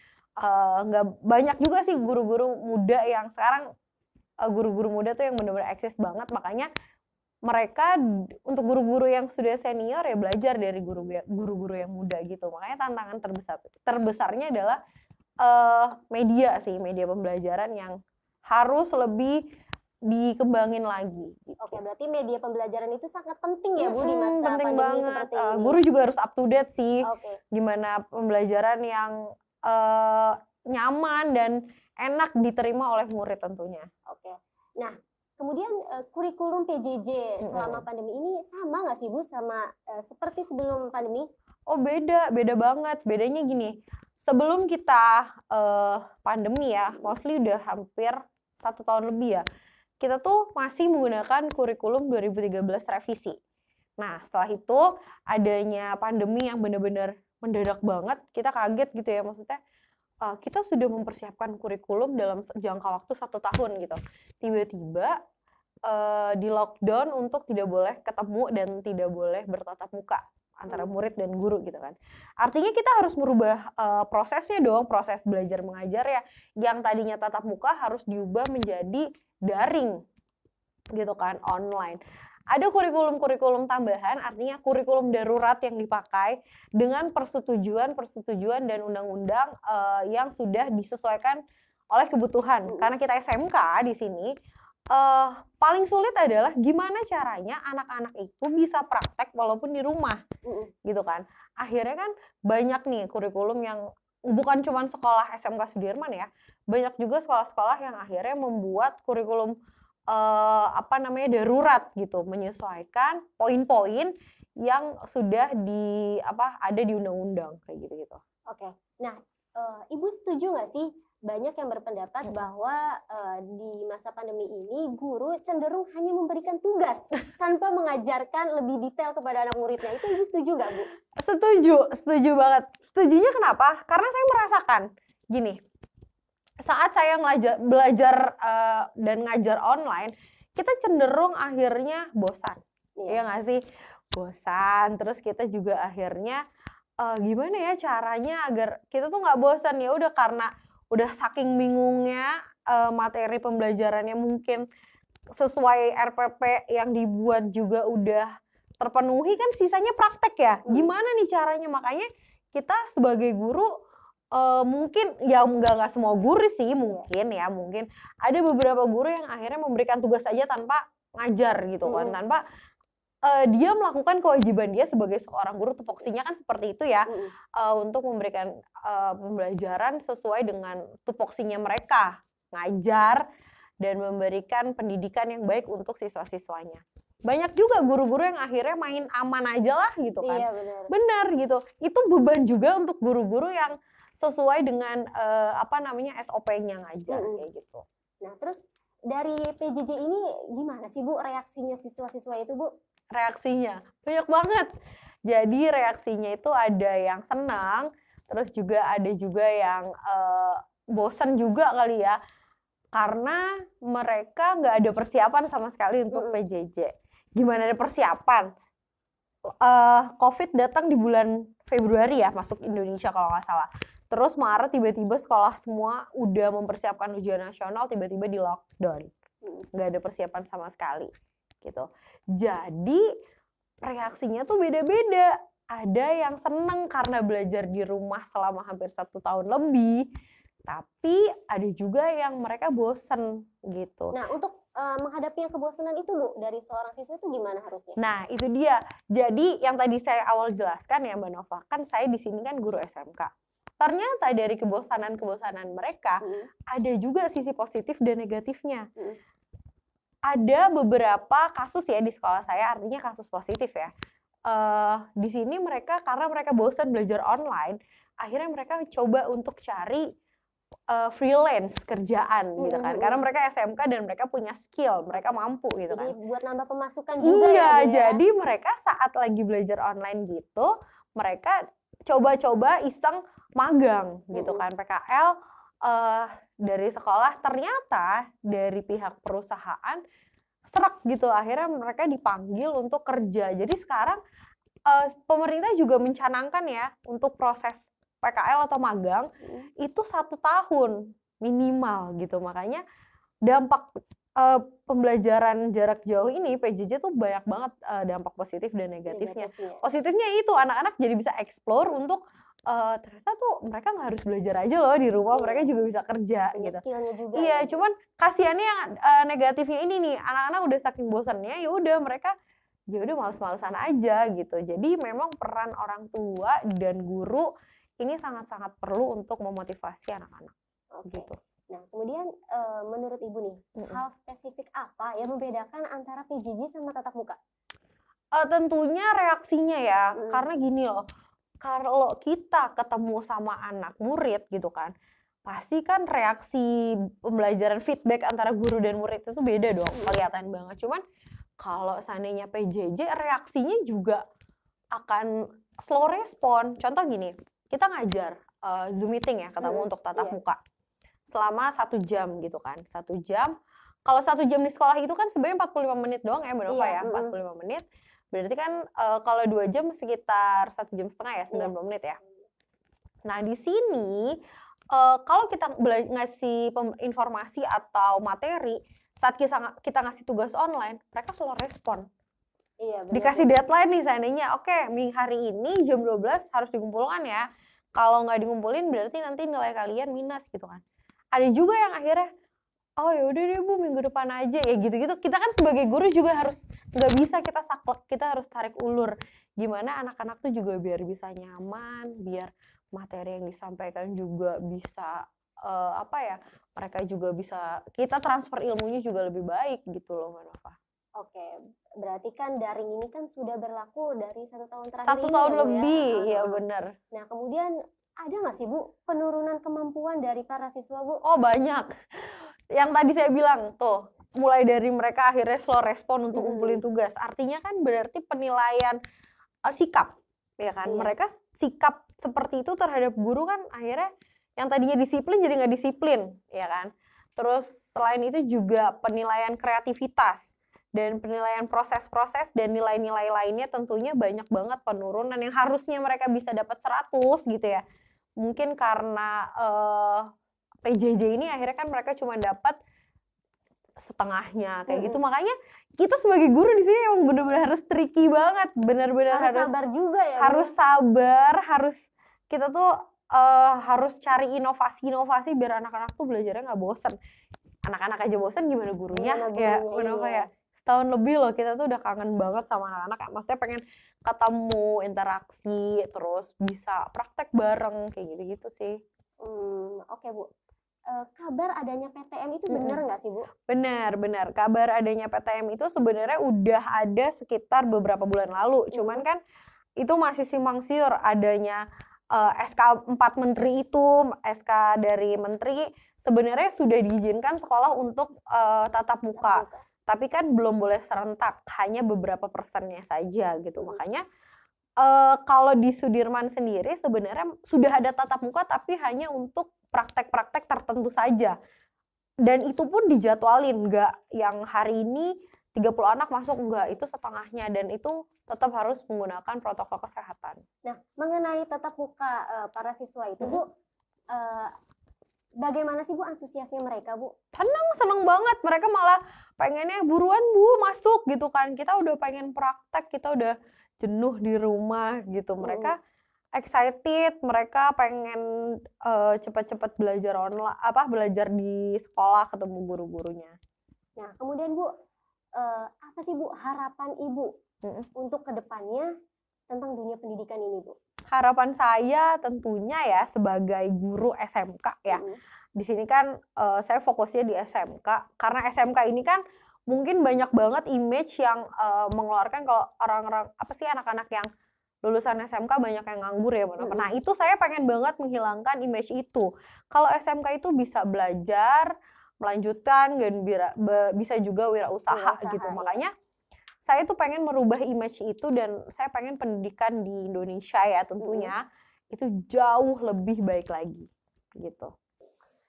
Nggak banyak juga sih guru-guru muda yang sekarang guru-guru muda tuh yang benar-benar eksis banget, makanya mereka untuk guru-guru yang sudah senior ya belajar dari guru-guru yang muda gitu. Makanya tantangan terbesarnya adalah media pembelajaran yang harus lebih dikembangin lagi gitu. Oke, berarti media pembelajaran itu sangat penting ya Bu di masa penting pandemi banget. seperti ini. Guru juga harus up to date sih. Oke. Gimana pembelajaran yang nyaman dan enak diterima oleh murid tentunya. Oke. Nah, kemudian kurikulum PJJ selama pandemi ini sama nggak sih Bu sama seperti sebelum pandemi? Oh beda banget. Bedanya gini, sebelum kita pandemi ya, mostly udah hampir 1 tahun lebih ya, kita tuh masih menggunakan kurikulum 2013 revisi. Nah, setelah itu adanya pandemi yang benar-benar mendadak banget, kita kaget gitu ya, maksudnya kita sudah mempersiapkan kurikulum dalam jangka waktu 1 tahun gitu. Tiba-tiba di lockdown untuk tidak boleh ketemu dan tidak boleh bertatap muka antara murid dan guru gitu kan. Artinya kita harus merubah prosesnya dong, proses belajar mengajar ya, yang tadinya tatap muka harus diubah menjadi daring gitu kan, online. Ada kurikulum-kurikulum tambahan, artinya kurikulum darurat yang dipakai dengan persetujuan dan undang-undang yang sudah disesuaikan oleh kebutuhan. Karena kita SMK di sini, paling sulit adalah gimana caranya anak-anak itu bisa praktek walaupun di rumah, gitu kan. Akhirnya kan banyak nih kurikulum yang bukan cuma sekolah SMK Sudirman ya, banyak juga sekolah-sekolah yang akhirnya membuat kurikulum darurat gitu, menyesuaikan poin-poin yang sudah ada di undang-undang kayak gitu-gitu. Oke. Nah, Ibu setuju nggak sih banyak yang berpendapat bahwa di masa pandemi ini guru cenderung hanya memberikan tugas tanpa mengajarkan lebih detail kepada anak muridnya. Itu Ibu setuju nggak, Bu? Setuju banget. Setujunya kenapa? Karena saya merasakan gini, saat saya belajar dan ngajar online, kita cenderung akhirnya bosan. Iya nggak sih? Bosan, terus kita juga akhirnya gimana ya caranya agar kita tuh nggak bosan. Ya udah, karena udah saking bingungnya materi pembelajarannya mungkin sesuai RPP yang dibuat juga udah terpenuhi, kan sisanya praktek ya. Gimana nih caranya? Makanya kita sebagai guru mungkin ya nggak semua guru sih, mungkin ada beberapa guru yang akhirnya memberikan tugas aja tanpa ngajar gitu kan, tanpa dia melakukan kewajiban dia sebagai seorang guru. Tupoksinya kan seperti itu ya, untuk memberikan pembelajaran sesuai dengan tupoksinya mereka, ngajar dan memberikan pendidikan yang baik untuk siswa-siswanya. Banyak juga guru-guru yang akhirnya main aman aja lah gitu kan. Iya, benar gitu. Itu beban juga untuk guru-guru yang sesuai dengan SOP-nya ngajar kayak gitu. Nah, terus dari PJJ ini gimana sih, Bu, reaksinya siswa-siswa itu, Bu? Reaksinya banyak banget. Jadi reaksinya itu ada yang senang, terus juga ada juga yang bosan juga kali ya, karena mereka nggak ada persiapan sama sekali untuk PJJ. Gimana ada persiapan? COVID datang di bulan Februari ya, masuk Indonesia kalau nggak salah. Terus Maret tiba-tiba sekolah semua udah mempersiapkan ujian nasional, tiba-tiba di lockdown. Nggak ada persiapan sama sekali gitu. Jadi reaksinya tuh beda-beda. Ada yang seneng karena belajar di rumah selama hampir 1 tahun lebih, tapi ada juga yang mereka bosen gitu. Nah, untuk menghadapi yang kebosanan itu, Bu, dari seorang siswa itu gimana harusnya? Nah, itu dia. Jadi yang tadi saya awal jelaskan ya, Mbak Nova, kan saya di sini kan guru SMK. Ternyata dari kebosanan-kebosanan mereka ada juga sisi positif dan negatifnya. Ada beberapa kasus ya di sekolah saya, artinya kasus positif ya. Di sini karena mereka bosan belajar online, akhirnya mereka coba untuk cari freelance kerjaan gitu kan. Karena mereka SMK dan mereka punya skill, mereka mampu gitu kan. Jadi buat nambah pemasukan juga iya, ya. jadi mereka saat lagi belajar online gitu, mereka coba-coba iseng magang gitu kan, PKL dari sekolah. Ternyata dari pihak perusahaan serak gitu, akhirnya mereka dipanggil untuk kerja. Jadi sekarang pemerintah juga mencanangkan ya untuk proses PKL atau magang itu 1 tahun minimal gitu. Makanya dampak pembelajaran jarak jauh ini PJJ tuh banyak banget dampak positif dan negatifnya. Positifnya itu anak-anak jadi bisa explore untuk ternyata tuh mereka nggak harus belajar aja loh di rumah, mereka juga bisa kerja gitu. Skillnya juga. Iya, cuman kasihannya yang negatifnya ini nih, anak-anak udah saking bosannya, ya udah mereka ya udah males-malesan aja gitu. Jadi memang peran orang tua dan guru ini sangat-sangat perlu untuk memotivasi anak-anak. Gitu. Nah, kemudian menurut Ibu nih, hal spesifik apa yang membedakan antara PJJ sama tatap muka? Tentunya reaksinya ya, karena gini loh, kalau kita ketemu sama anak murid gitu kan, pasti kan reaksi pembelajaran feedback antara guru dan murid itu beda dong, kelihatan banget. Cuman kalau seandainya PJJ, reaksinya juga akan slow respon. Contoh gini, kita ngajar Zoom meeting ya, ketemu untuk tatap muka selama 1 jam gitu kan, 1 jam. Kalau 1 jam di sekolah itu kan sebenarnya 45 menit doang ya, berapa ya? 45 menit. Berarti kan kalau 2 jam sekitar 1,5 jam ya, 90 menit ya. Nah, di sini kalau kita ngasih informasi atau materi, saat kita ngasih tugas online, mereka slow respon. Iya, benar. Dikasih deadline nih seandainya, oke, hari ini jam 12 harus dikumpulkan ya. Kalau nggak dikumpulin berarti nanti nilai kalian minus gitu kan. Ada juga yang akhirnya, oh ya udah deh Bu, minggu depan aja ya gitu-gitu. Kita kan sebagai guru juga harus, nggak bisa kita saklek, kita harus tarik ulur. Gimana anak-anak tuh juga biar bisa nyaman, biar materi yang disampaikan juga bisa mereka juga bisa, kita transfer ilmunya juga lebih baik gitu loh Mbak Nova. Oke, berarti kan daring ini kan sudah berlaku dari 1 tahun terakhir 1 ini tahun ya, Bu, lebih, ya ya? benar. Nah kemudian ada nggak sih Bu penurunan kemampuan dari para siswa Bu? Oh banyak, yang tadi saya bilang tuh, mulai dari mereka akhirnya slow respon untuk ngumpulin tugas, artinya kan berarti penilaian sikap, ya kan? Mereka sikap seperti itu terhadap guru kan akhirnya yang tadinya disiplin jadi nggak disiplin, ya kan? Terus selain itu juga penilaian kreativitas dan penilaian proses-proses dan nilai-nilai lainnya tentunya banyak banget penurunan yang harusnya mereka bisa dapat 100 gitu ya. Mungkin karena PJJ ini akhirnya kan mereka cuma dapat setengahnya kayak gitu. Makanya kita sebagai guru di sini emang benar-benar harus tricky banget, benar-benar harus sabar juga ya. Harus sabar, kita tuh harus cari inovasi-inovasi biar anak-anak tuh belajarnya nggak bosen. Anak-anak aja bosen gimana gurunya? Ya, kenapa ya? Setahun lebih loh kita tuh udah kangen banget sama anak-anak. Maksudnya pengen ketemu, interaksi, terus bisa praktek bareng kayak gitu-gitu sih. Oke Bu. Kabar adanya PTM itu benar nggak sih Bu? Benar. Kabar adanya PTM itu sebenarnya udah ada sekitar beberapa bulan lalu. Cuman kan itu masih simpang siur adanya SK 4 menteri itu, SK dari menteri sebenarnya sudah diizinkan sekolah untuk tatap muka. Tapi kan belum boleh serentak, hanya beberapa persennya saja gitu. Makanya kalau di Sudirman sendiri sebenarnya sudah ada tatap muka tapi hanya untuk praktek-praktek tertentu saja. Dan itu pun dijadwalin, nggak yang hari ini 30 anak masuk, enggak, itu setengahnya, dan itu tetap harus menggunakan protokol kesehatan. Nah, mengenai tatap muka para siswa itu Bu, bagaimana sih Bu antusiasnya mereka Bu? Seneng banget, mereka malah pengennya buruan Bu masuk gitu kan, kita udah pengen praktek, kita udah jenuh di rumah gitu. Mereka excited, mereka pengen cepat-cepat belajar online, belajar di sekolah ketemu guru-gurunya. Nah, kemudian Bu, apa sih Bu harapan Ibu untuk kedepannya tentang dunia pendidikan ini Bu? Harapan saya tentunya ya sebagai guru SMK ya. Di sini kan saya fokusnya di SMK karena SMK ini kan mungkin banyak banget image yang mengeluarkan kalau orang-orang anak-anak yang lulusan SMK banyak yang nganggur ya Mbak Nova. Nah itu saya pengen banget menghilangkan image itu. Kalau SMK itu bisa belajar, melanjutkan dan bisa juga wirausaha gitu. Makanya saya tuh pengen merubah image itu dan saya pengen pendidikan di Indonesia ya tentunya itu jauh lebih baik lagi gitu.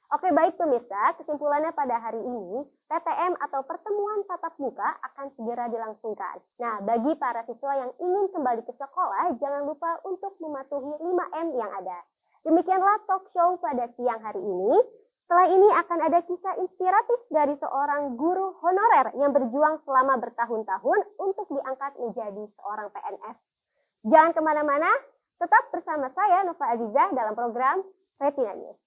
Oke baik pemirsa, kesimpulannya pada hari ini PTM atau pertemuan tatap muka akan segera dilangsungkan. Nah bagi para siswa yang ingin kembali ke sekolah jangan lupa untuk mematuhi 5M yang ada. Demikianlah talk show pada siang hari ini. Setelah ini akan ada kisah inspiratif dari seorang guru honorer yang berjuang selama bertahun-tahun untuk diangkat menjadi seorang PNS. Jangan kemana-mana, tetap bersama saya Nova Aziza dalam program Retina News.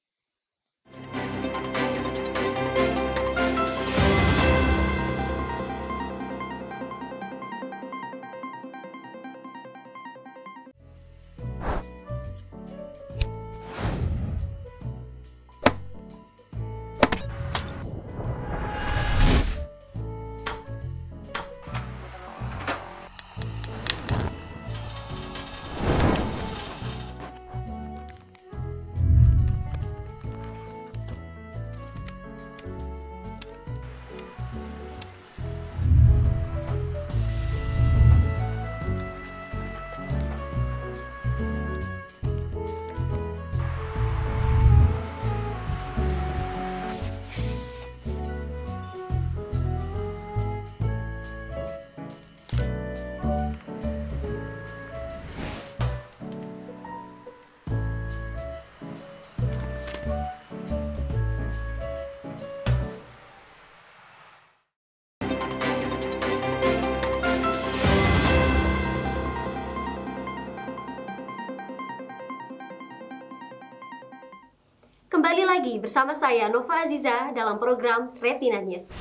Kembali lagi bersama saya Nova Aziza dalam program Retina News.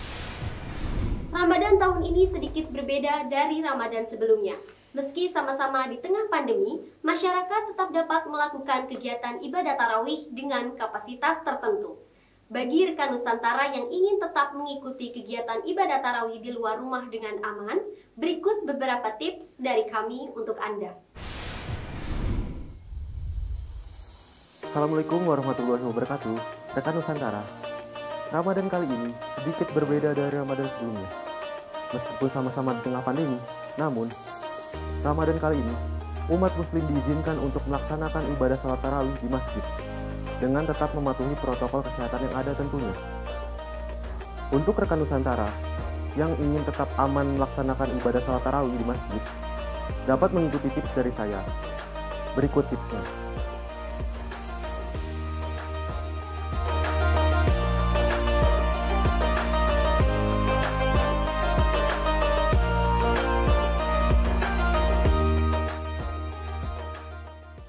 Ramadan tahun ini sedikit berbeda dari Ramadan sebelumnya. Meski sama-sama di tengah pandemi, masyarakat tetap dapat melakukan kegiatan ibadah tarawih dengan kapasitas tertentu. Bagi rekan Nusantara yang ingin tetap mengikuti kegiatan ibadah tarawih di luar rumah dengan aman, berikut beberapa tips dari kami untuk Anda. Assalamualaikum warahmatullahi wabarakatuh. Rekan Nusantara, Ramadan kali ini sedikit berbeda dari Ramadan sebelumnya. Meskipun sama-sama di tengah pandemi, namun Ramadan kali ini umat muslim diizinkan untuk melaksanakan ibadah salat tarawih di masjid dengan tetap mematuhi protokol kesehatan yang ada tentunya. Untuk rekan Nusantara yang ingin tetap aman melaksanakan ibadah salat tarawih di masjid, dapat mengikuti tips dari saya. Berikut tipsnya.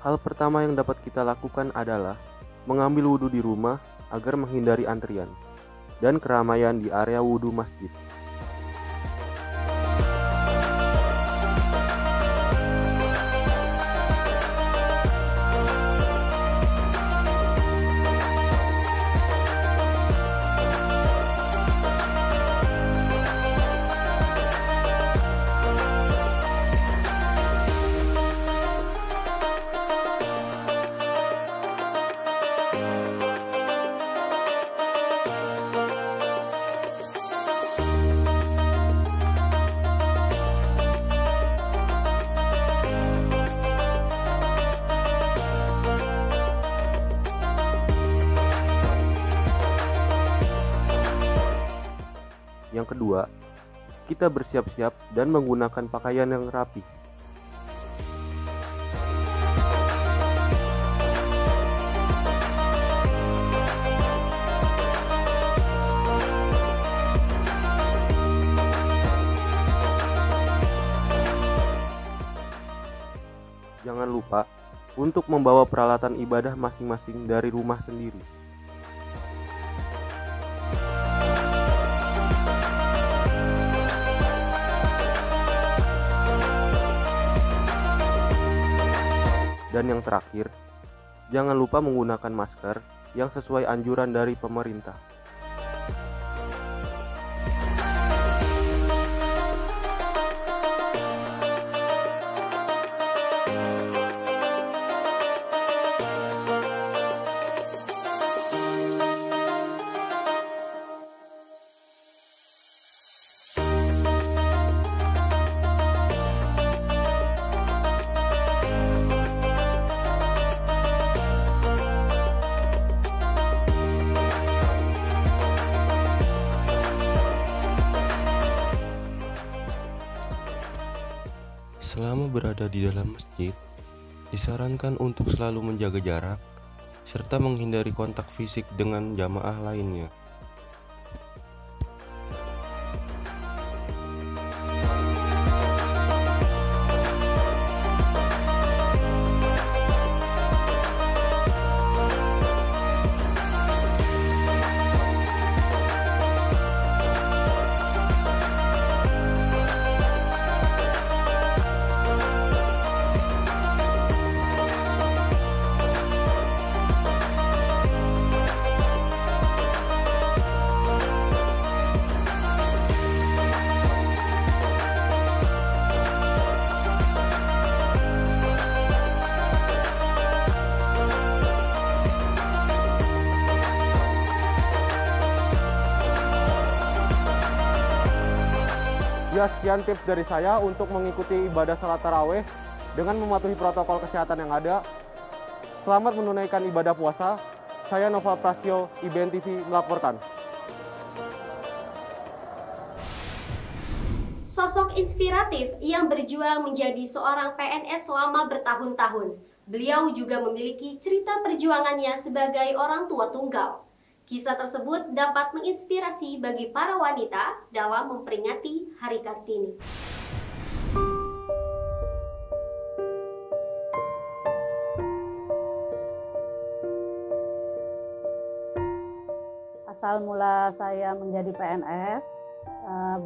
Hal pertama yang dapat kita lakukan adalah mengambil wudhu di rumah agar menghindari antrian dan keramaian di area wudhu masjid. Yang kedua, kita bersiap-siap dan menggunakan pakaian yang rapi. Jangan lupa untuk membawa peralatan ibadah masing-masing dari rumah sendiri. Dan yang terakhir, jangan lupa menggunakan masker yang sesuai anjuran dari pemerintah. Selama berada di dalam masjid, disarankan untuk selalu menjaga jarak serta menghindari kontak fisik dengan jamaah lainnya. Ya, sekian tips dari saya untuk mengikuti ibadah salat tarawih dengan mematuhi protokol kesehatan yang ada. Selamat menunaikan ibadah puasa. Saya Nova Prastyo, IBN TV melaporkan. Sosok inspiratif yang berjuang menjadi seorang PNS selama bertahun-tahun. Beliau juga memiliki cerita perjuangannya sebagai orang tua tunggal. Kisah tersebut dapat menginspirasi bagi para wanita dalam memperingati Hari Kartini. Asal mula saya menjadi PNS,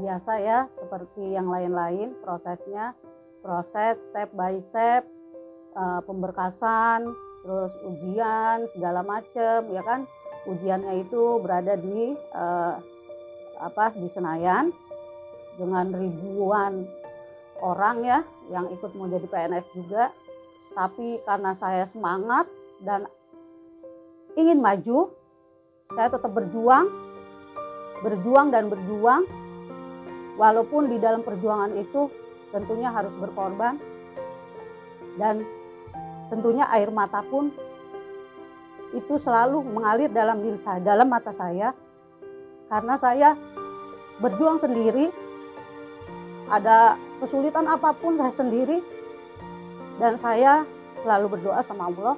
biasa ya seperti yang lain-lain prosesnya. proses step by step, pemberkasan, terus ujian segala macam, ya kan. Ujiannya itu berada di di Senayan dengan ribuan orang ya yang ikut mau jadi PNS juga. Tapi karena saya semangat dan ingin maju, saya tetap berjuang dan berjuang. Walaupun di dalam perjuangan itu tentunya harus berkorban dan tentunya air mata pun itu selalu mengalir dalam diri saya, dalam mata saya, karena saya berjuang sendiri, ada kesulitan apapun saya sendiri, dan saya selalu berdoa sama Allah,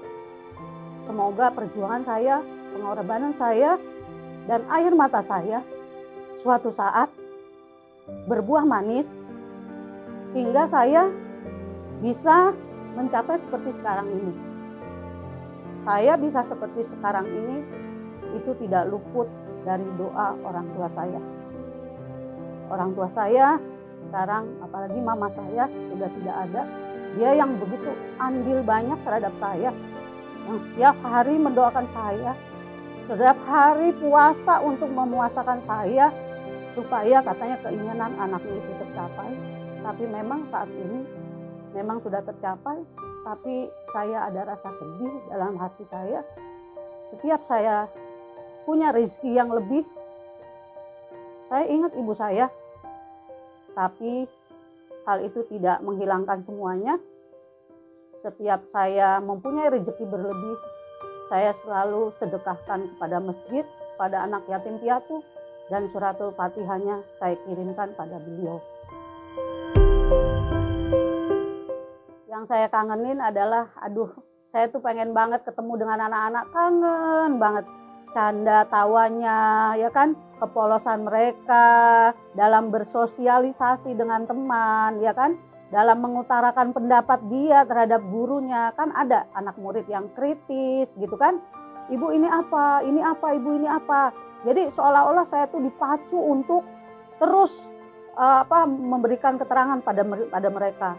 semoga perjuangan saya, pengorbanan saya, dan air mata saya suatu saat berbuah manis, hingga saya bisa mencapai seperti sekarang ini. Saya bisa seperti sekarang ini itu tidak luput dari doa orang tua saya. Orang tua saya sekarang, apalagi mama saya sudah tidak ada. Dia yang begitu andil banyak terhadap saya, yang setiap hari mendoakan saya, setiap hari puasa untuk memuasakan saya, supaya katanya keinginan anaknya itu tercapai. Tapi memang saat ini memang sudah tercapai, tapi saya ada rasa sedih dalam hati saya. Setiap saya punya rezeki yang lebih, saya ingat ibu saya. Tapi hal itu tidak menghilangkan semuanya. Setiap saya mempunyai rezeki berlebih, saya selalu sedekahkan kepada masjid, pada anak yatim piatu, dan suratul Fatihahnya saya kirimkan pada beliau. Yang saya kangenin adalah, saya tuh pengen banget ketemu dengan anak-anak, kangen banget canda tawanya, ya kan, kepolosan mereka dalam bersosialisasi dengan teman, ya kan, dalam mengutarakan pendapat dia terhadap gurunya. Kan ada anak murid yang kritis gitu kan, ibu ini apa, ibu ini apa. Jadi seolah-olah saya tuh dipacu untuk terus memberikan keterangan pada mereka.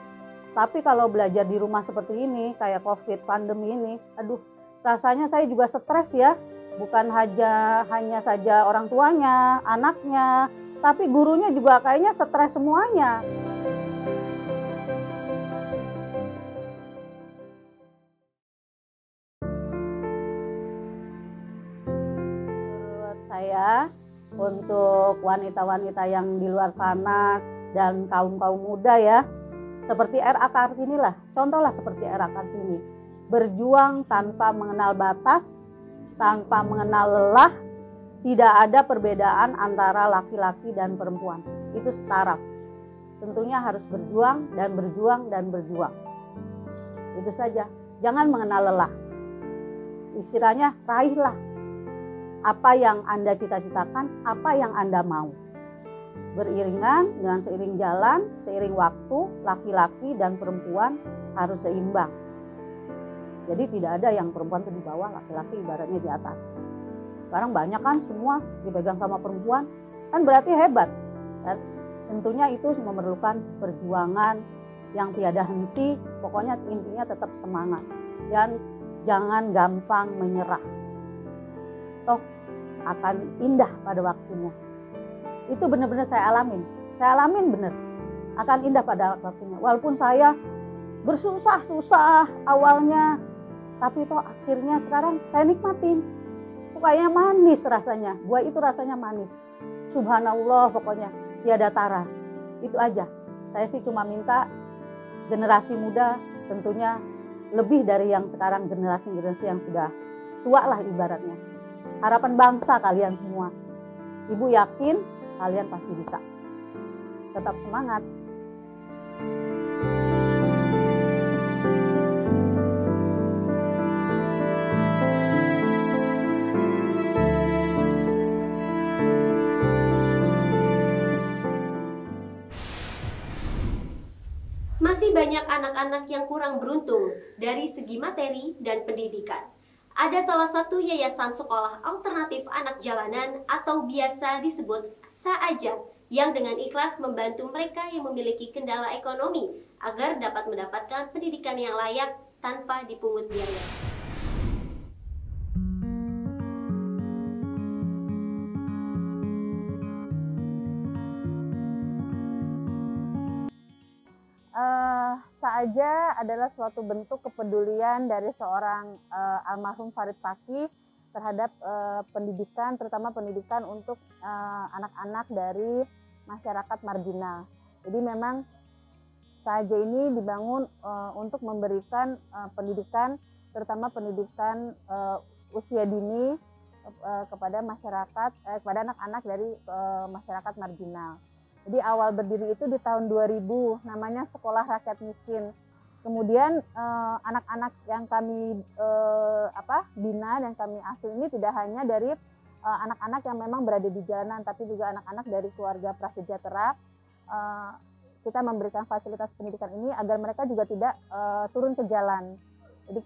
Tapi kalau belajar di rumah seperti ini, kayak COVID pandemi ini, rasanya saya juga stres ya. Bukan hanya saja orang tuanya, anaknya, tapi gurunya juga kayaknya stres semuanya. Menurut saya, untuk wanita-wanita yang di luar sana dan kaum-kaum muda ya, seperti RA Kartini lah, contohlah seperti RA Kartini. Berjuang tanpa mengenal batas, tanpa mengenal lelah, tidak ada perbedaan antara laki-laki dan perempuan. Itu setara. Tentunya harus berjuang dan berjuang dan berjuang. Itu saja. Jangan mengenal lelah. Istilahnya, raihlah apa yang Anda cita-citakan, apa yang Anda mau. Beriringan dengan seiring jalan, seiring waktu, laki-laki dan perempuan harus seimbang. Jadi tidak ada yang perempuan itu di bawah, laki-laki ibaratnya di atas. Sekarang banyak kan semua dipegang sama perempuan, kan berarti hebat. Dan tentunya itu memerlukan perjuangan yang tiada henti, pokoknya intinya tetap semangat. Dan jangan gampang menyerah. Toh akan indah pada waktunya. Itu benar-benar saya alamin benar, akan indah pada waktunya. Walaupun saya bersusah-susah awalnya, tapi toh akhirnya sekarang saya nikmatin. Kok kayaknya manis rasanya, buah itu rasanya manis. Subhanallah, pokoknya tiada tara. Itu aja. Saya sih cuma minta generasi muda tentunya lebih dari yang sekarang, generasi-generasi yang sudah tua lah ibaratnya. Harapan bangsa kalian semua. Ibu yakin kalian pasti bisa. Tetap semangat. Masih banyak anak-anak yang kurang beruntung dari segi materi dan pendidikan. Ada salah satu yayasan sekolah alternatif anak jalanan atau biasa disebut SAAJA yang dengan ikhlas membantu mereka yang memiliki kendala ekonomi agar dapat mendapatkan pendidikan yang layak tanpa dipungut biaya. Saja adalah suatu bentuk kepedulian dari seorang almarhum Farid Paki terhadap pendidikan, terutama pendidikan untuk anak-anak dari masyarakat marginal. Jadi memang saja ini dibangun untuk memberikan pendidikan, terutama pendidikan usia dini kepada masyarakat, kepada anak-anak dari masyarakat marginal. Jadi awal berdiri itu di tahun 2000, namanya Sekolah Rakyat Miskin. Kemudian anak-anak yang kami bina dan kami asuh ini tidak hanya dari anak-anak yang memang berada di jalanan, tapi juga anak-anak dari keluarga prasejahtera. Kita memberikan fasilitas pendidikan ini agar mereka juga tidak turun ke jalan. Jadi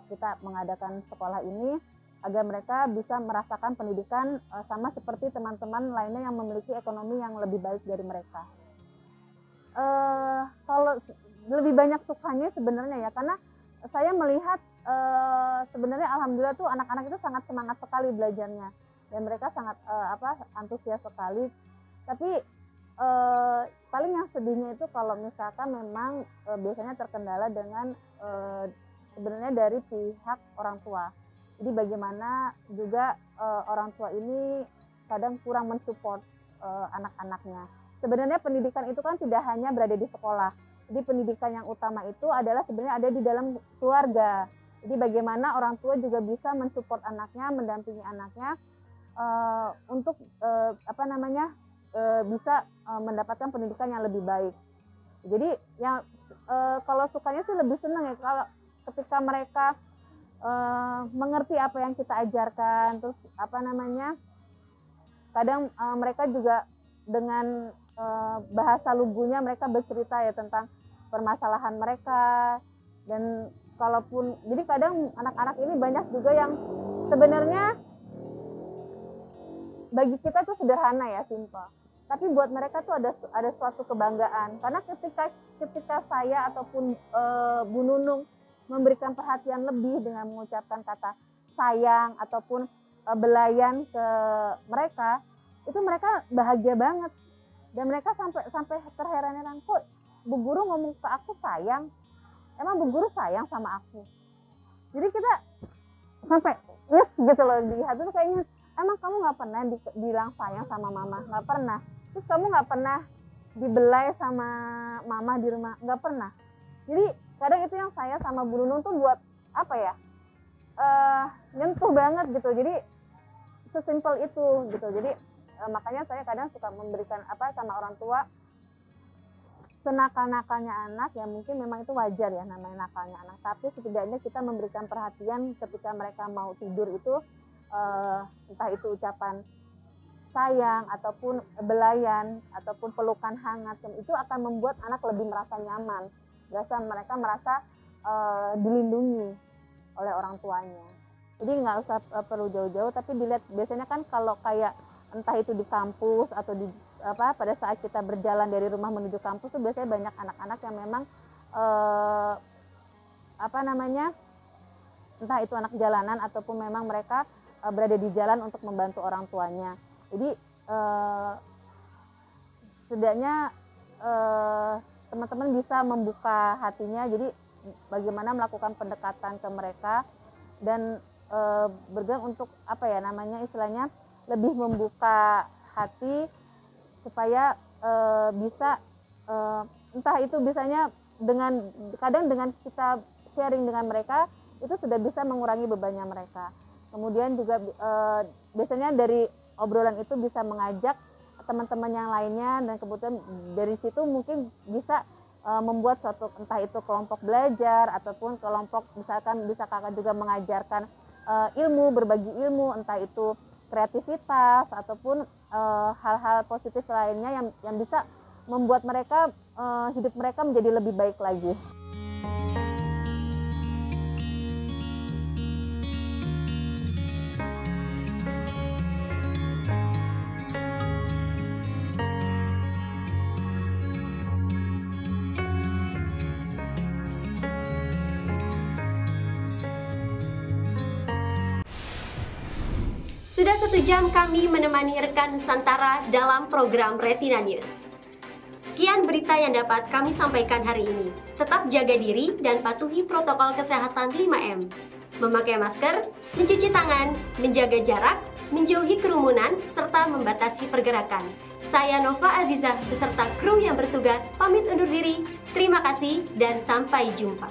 kita mengadakan sekolah ini agar mereka bisa merasakan pendidikan sama seperti teman-teman lainnya yang memiliki ekonomi yang lebih baik dari mereka. Kalau lebih banyak sukanya sebenarnya ya, karena saya melihat sebenarnya alhamdulillah tuh anak-anak itu sangat semangat sekali belajarnya dan mereka sangat antusias sekali. Tapi paling yang sedihnya itu kalau misalkan memang biasanya terkendala dengan sebenarnya dari pihak orang tua. Jadi bagaimana juga orang tua ini kadang kurang mensupport anak-anaknya. Sebenarnya pendidikan itu kan tidak hanya berada di sekolah. Jadi pendidikan yang utama itu adalah sebenarnya ada di dalam keluarga. Jadi bagaimana orang tua juga bisa mensupport anaknya, mendampingi anaknya untuk bisa mendapatkan pendidikan yang lebih baik. Jadi yang kalau sukanya sih lebih senang ya kalau ketika mereka mengerti apa yang kita ajarkan, terus kadang mereka juga dengan bahasa lugunya mereka bercerita ya tentang permasalahan mereka. Dan kalaupun jadi kadang anak-anak ini banyak juga yang sebenarnya bagi kita tuh sederhana ya, simpel, tapi buat mereka tuh ada suatu kebanggaan karena ketika saya ataupun Bu Nunung memberikan perhatian lebih dengan mengucapkan kata sayang ataupun belayan ke mereka, itu mereka bahagia banget dan mereka sampai terheran-heran, kok Bu Guru ngomong ke aku sayang, emang Bu Guru sayang sama aku. Jadi kita sampai yes gitu loh, di hati tuh kayaknya emang kamu nggak pernah bilang sayang sama mama, nggak pernah. Terus kamu nggak pernah dibelai sama mama di rumah, nggak pernah. Jadi kadang itu yang saya sama Bu Nunung tuh buat nyentuh banget gitu. Jadi sesimpel itu gitu. Jadi makanya saya kadang suka memberikan sama orang tua, senakal-nakalnya anak ya mungkin memang itu wajar ya namanya nakalnya anak. Tapi setidaknya kita memberikan perhatian ketika mereka mau tidur itu, entah itu ucapan sayang ataupun belayan ataupun pelukan hangat, itu akan membuat anak lebih merasa nyaman. Mereka merasa dilindungi oleh orang tuanya. Jadi nggak usah perlu jauh-jauh, tapi dilihat biasanya kan kalau kayak entah itu di kampus atau di pada saat kita berjalan dari rumah menuju kampus tuh biasanya banyak anak-anak yang memang entah itu anak jalanan ataupun memang mereka berada di jalan untuk membantu orang tuanya. Jadi setidaknya teman-teman bisa membuka hatinya, jadi bagaimana melakukan pendekatan ke mereka dan bergerak untuk istilahnya lebih membuka hati supaya bisa entah itu bisanya kadang dengan kita sharing dengan mereka itu sudah bisa mengurangi bebannya mereka. Kemudian juga biasanya dari obrolan itu bisa mengajak teman-teman yang lainnya dan kemudian dari situ mungkin bisa membuat suatu entah itu kelompok belajar ataupun kelompok misalkan bisa kakak juga mengajarkan ilmu, berbagi ilmu, entah itu kreativitas ataupun hal-hal positif lainnya yang bisa membuat mereka hidup mereka menjadi lebih baik lagi. Sudah 1 jam kami menemani rekan Nusantara dalam program Retina News. Sekian berita yang dapat kami sampaikan hari ini. Tetap jaga diri dan patuhi protokol kesehatan 5M. Memakai masker, mencuci tangan, menjaga jarak, menjauhi kerumunan, serta membatasi pergerakan. Saya Nova Azizah beserta kru yang bertugas pamit undur diri. Terima kasih dan sampai jumpa.